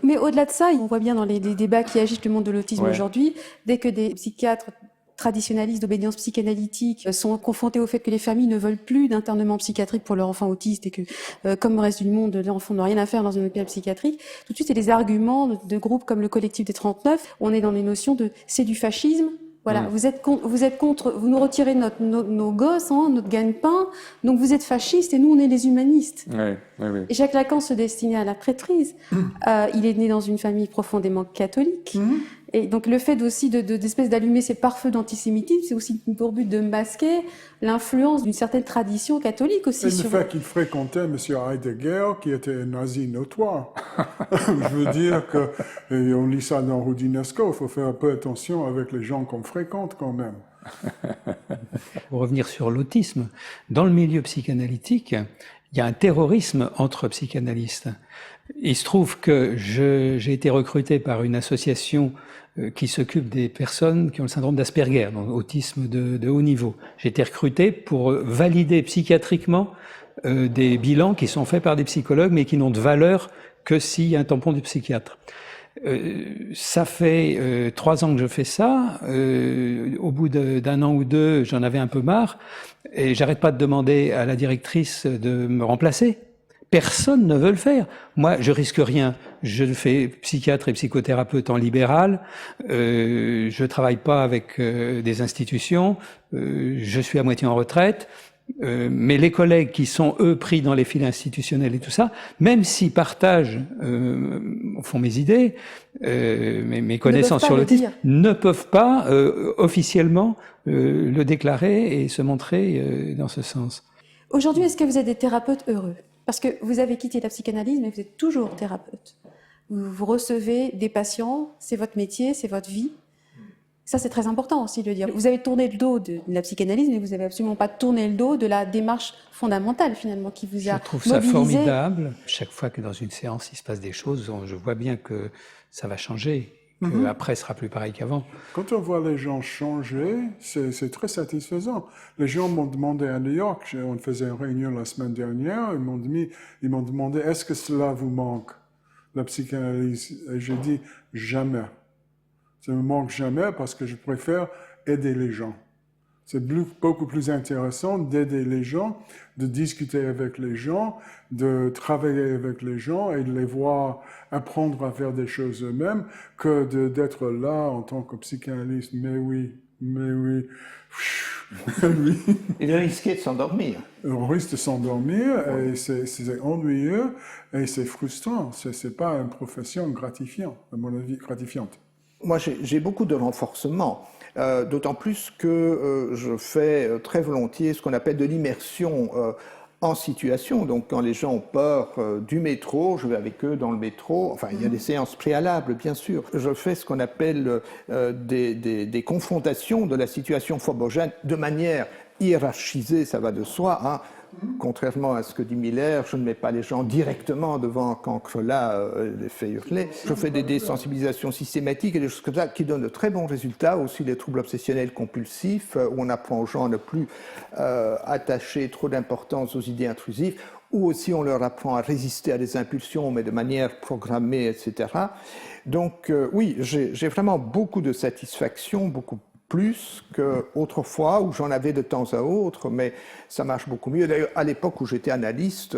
Mais au-delà de ça, on voit bien dans les débats qui agitent le monde de l'autisme aujourd'hui, dès que des psychiatres traditionnalistes d'obédience psychanalytique sont confrontés au fait que les familles ne veulent plus d'internement psychiatrique pour leur enfant autiste et que, comme le reste du monde, l'enfant n'a rien à faire dans un hôpital psychiatrique, tout de suite, c'est des arguments de groupes comme le collectif des 39, où on est dans les notions de « c'est du fascisme ». Voilà, vous êtes contre, vous nous retirez nos gosses, notre gagne-pain, donc vous êtes fascistes et nous on est les humanistes. Oui. Et Jacques Lacan se destinait à la prêtrise. Il est né dans une famille profondément catholique. Et donc le fait aussi d'espèce d'allumer ces pare-feux d'antisémitisme, c'est aussi pour but de masquer l'influence d'une certaine tradition catholique aussi. Et le fait qu'il fréquentait M. Heidegger, qui était un nazi notoire. Je veux dire que, et on lit ça dans Roudinesco, il faut faire un peu attention avec les gens qu'on fréquente quand même. Pour revenir sur l'autisme, dans le milieu psychanalytique, il y a un terrorisme entre psychanalystes. Il se trouve que j'ai été recruté par une association qui s'occupe des personnes qui ont le syndrome d'Asperger, donc autisme de haut niveau. J'ai été recruté pour valider psychiatriquement des bilans qui sont faits par des psychologues, mais qui n'ont de valeur que s'il y a un tampon du psychiatre. Ça fait 3 ans que je fais ça. Au bout d'un an ou deux, j'en avais un peu marre. Et j'arrête pas de demander à la directrice de me remplacer. Personne ne veut le faire. Moi, je risque rien. Je fais psychiatre et psychothérapeute en libéral. Je travaille pas avec des institutions. Je suis à moitié en retraite. Mais les collègues qui sont, eux, pris dans les fils institutionnels et tout ça, même s'ils partagent, font mes idées, mes connaissances sur l'autisme, ne peuvent pas officiellement le déclarer et se montrer dans ce sens. Aujourd'hui, est-ce que vous êtes des thérapeutes heureux? Parce que vous avez quitté la psychanalyse, mais vous êtes toujours thérapeute. Vous recevez des patients, c'est votre métier, c'est votre vie. Ça, c'est très important aussi de le dire. Vous avez tourné le dos de la psychanalyse, mais vous n'avez absolument pas tourné le dos de la démarche fondamentale, finalement, qui vous a mobilisé. Je trouve ça formidable. Chaque fois que dans une séance, il se passe des choses, je vois bien que ça va changer, qu'après, ce sera plus pareil qu'avant. Quand on voit les gens changer, c'est très satisfaisant. Les gens m'ont demandé à New York, on faisait une réunion la semaine dernière, ils m'ont demandé, est-ce que cela vous manque, la psychanalyse? Et j'ai dit, jamais. Ça ne me manque jamais parce que je préfère aider les gens. C'est beaucoup plus intéressant d'aider les gens, de discuter avec les gens, de travailler avec les gens et de les voir apprendre à faire des choses eux-mêmes que d'être là en tant que psychanalyste. Mais oui. Oui. Il risquait de s'endormir. On risque de s'endormir et c'est ennuyeux et c'est frustrant. C'est pas une profession gratifiante, à mon avis, gratifiante. Moi, j'ai beaucoup de renforcement, d'autant plus que je fais très volontiers ce qu'on appelle de l'immersion en situation. Donc, quand les gens ont peur du métro, je vais avec eux dans le métro. Enfin, il y a des séances préalables, bien sûr. Je fais ce qu'on appelle des confrontations de la situation phobogène de manière hiérarchisée, ça va de soi, hein. Contrairement à ce que dit Miller, je ne mets pas les gens directement devant un cancre-là, les fait hurler. Je fais des désensibilisations systématiques et des choses comme ça qui donnent de très bons résultats. Aussi les troubles obsessionnels compulsifs, où on apprend aux gens à ne plus attacher trop d'importance aux idées intrusives, ou aussi on leur apprend à résister à des impulsions, mais de manière programmée, etc. Donc oui, j'ai vraiment beaucoup de satisfaction, beaucoup plus qu'autrefois, où j'en avais de temps à autre, mais ça marche beaucoup mieux. D'ailleurs, à l'époque où j'étais analyste,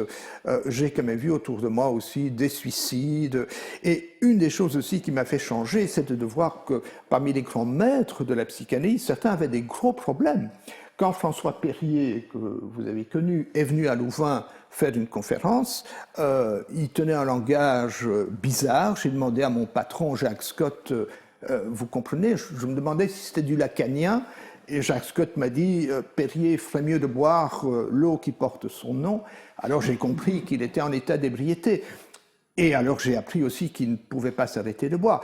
j'ai quand même vu autour de moi aussi des suicides. Et une des choses aussi qui m'a fait changer, c'est de voir que parmi les grands maîtres de la psychanalyse, certains avaient des gros problèmes. Quand François Perrier, que vous avez connu, est venu à Louvain faire une conférence, il tenait un langage bizarre. J'ai demandé à mon patron, Jacques Scott, vous comprenez, je me demandais si c'était du lacanien, et Jacques Scott m'a dit Perrier ferait mieux de boire l'eau qui porte son nom. Alors j'ai compris qu'il était en état d'ébriété. Et alors j'ai appris aussi qu'il ne pouvait pas s'arrêter de boire.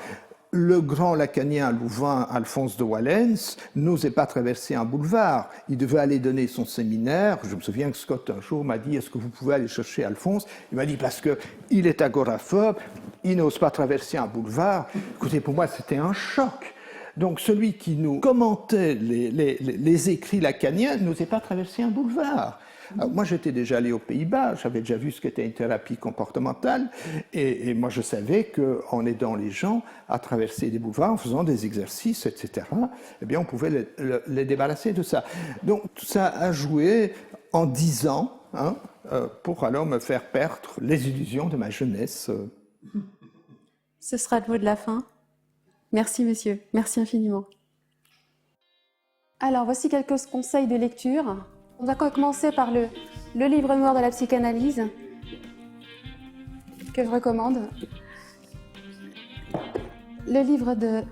Le grand lacanien louvain, Alphonse de Wallens, n'osait pas traverser un boulevard. Il devait aller donner son séminaire. Je me souviens que Scott, un jour, m'a dit « Est-ce que vous pouvez aller chercher Alphonse ?» Il m'a dit « Parce qu'il est agoraphobe, il n'ose pas traverser un boulevard. » Écoutez, pour moi, c'était un choc. Donc, celui qui nous commentait les écrits lacaniens n'osait pas traverser un boulevard. Alors, moi, j'étais déjà allé aux Pays-Bas, j'avais déjà vu ce qu'était une thérapie comportementale, et moi, je savais qu'en aidant les gens à traverser des boulevards, en faisant des exercices, etc., eh bien, on pouvait les débarrasser de ça. Donc, tout ça a joué en 10 ans, hein, pour alors me faire perdre les illusions de ma jeunesse. Ce sera le mot de la fin. Merci, monsieur. Merci infiniment. Alors, voici quelques conseils de lecture. On va commencer par le livre noir de la psychanalyse, que je recommande. Le livre de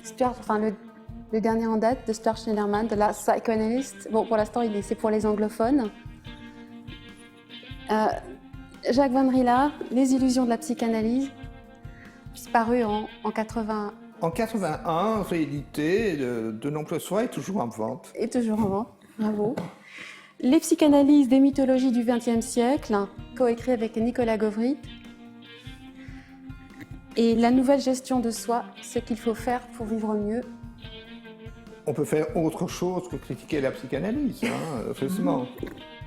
Stuart, enfin le dernier en date de Stuart Schneiderman, de la Psychoanalyst. Bon, pour l'instant, c'est pour les anglophones. Jacques Van Rila, Les illusions de la psychanalyse, paru en 80. En 81, réédité de nombreuses fois et toujours en vente. Et toujours en vente, bravo. Les psychanalyses des mythologies du XXe siècle, coécrit avec Nicolas Gauvry. Et La nouvelle gestion de soi, ce qu'il faut faire pour vivre mieux. On peut faire autre chose que critiquer la psychanalyse, heureusement.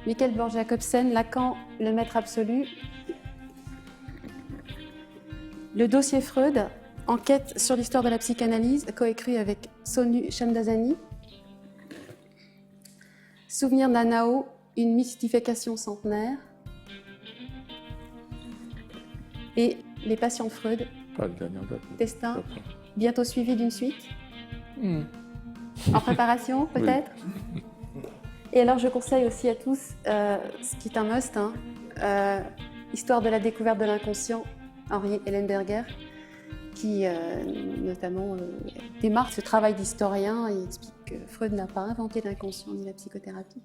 Michael Borg-Jacobsen, Lacan, le maître absolu. Le dossier Freud, enquête sur l'histoire de la psychanalyse, coécrit avec Sonu Shamdasani. Souvenir d'un Nao, une mystification centenaire. Et Les patients de Freud, Pas le dernier en date. Destin, bientôt suivi d'une suite. En préparation, peut-être. Et alors, je conseille aussi à tous, ce qui est un must, Histoire de la découverte de l'inconscient, Henri Ellenberger, qui notamment démarre ce travail d'historien et explique que Freud n'a pas inventé l'inconscient ni la psychothérapie.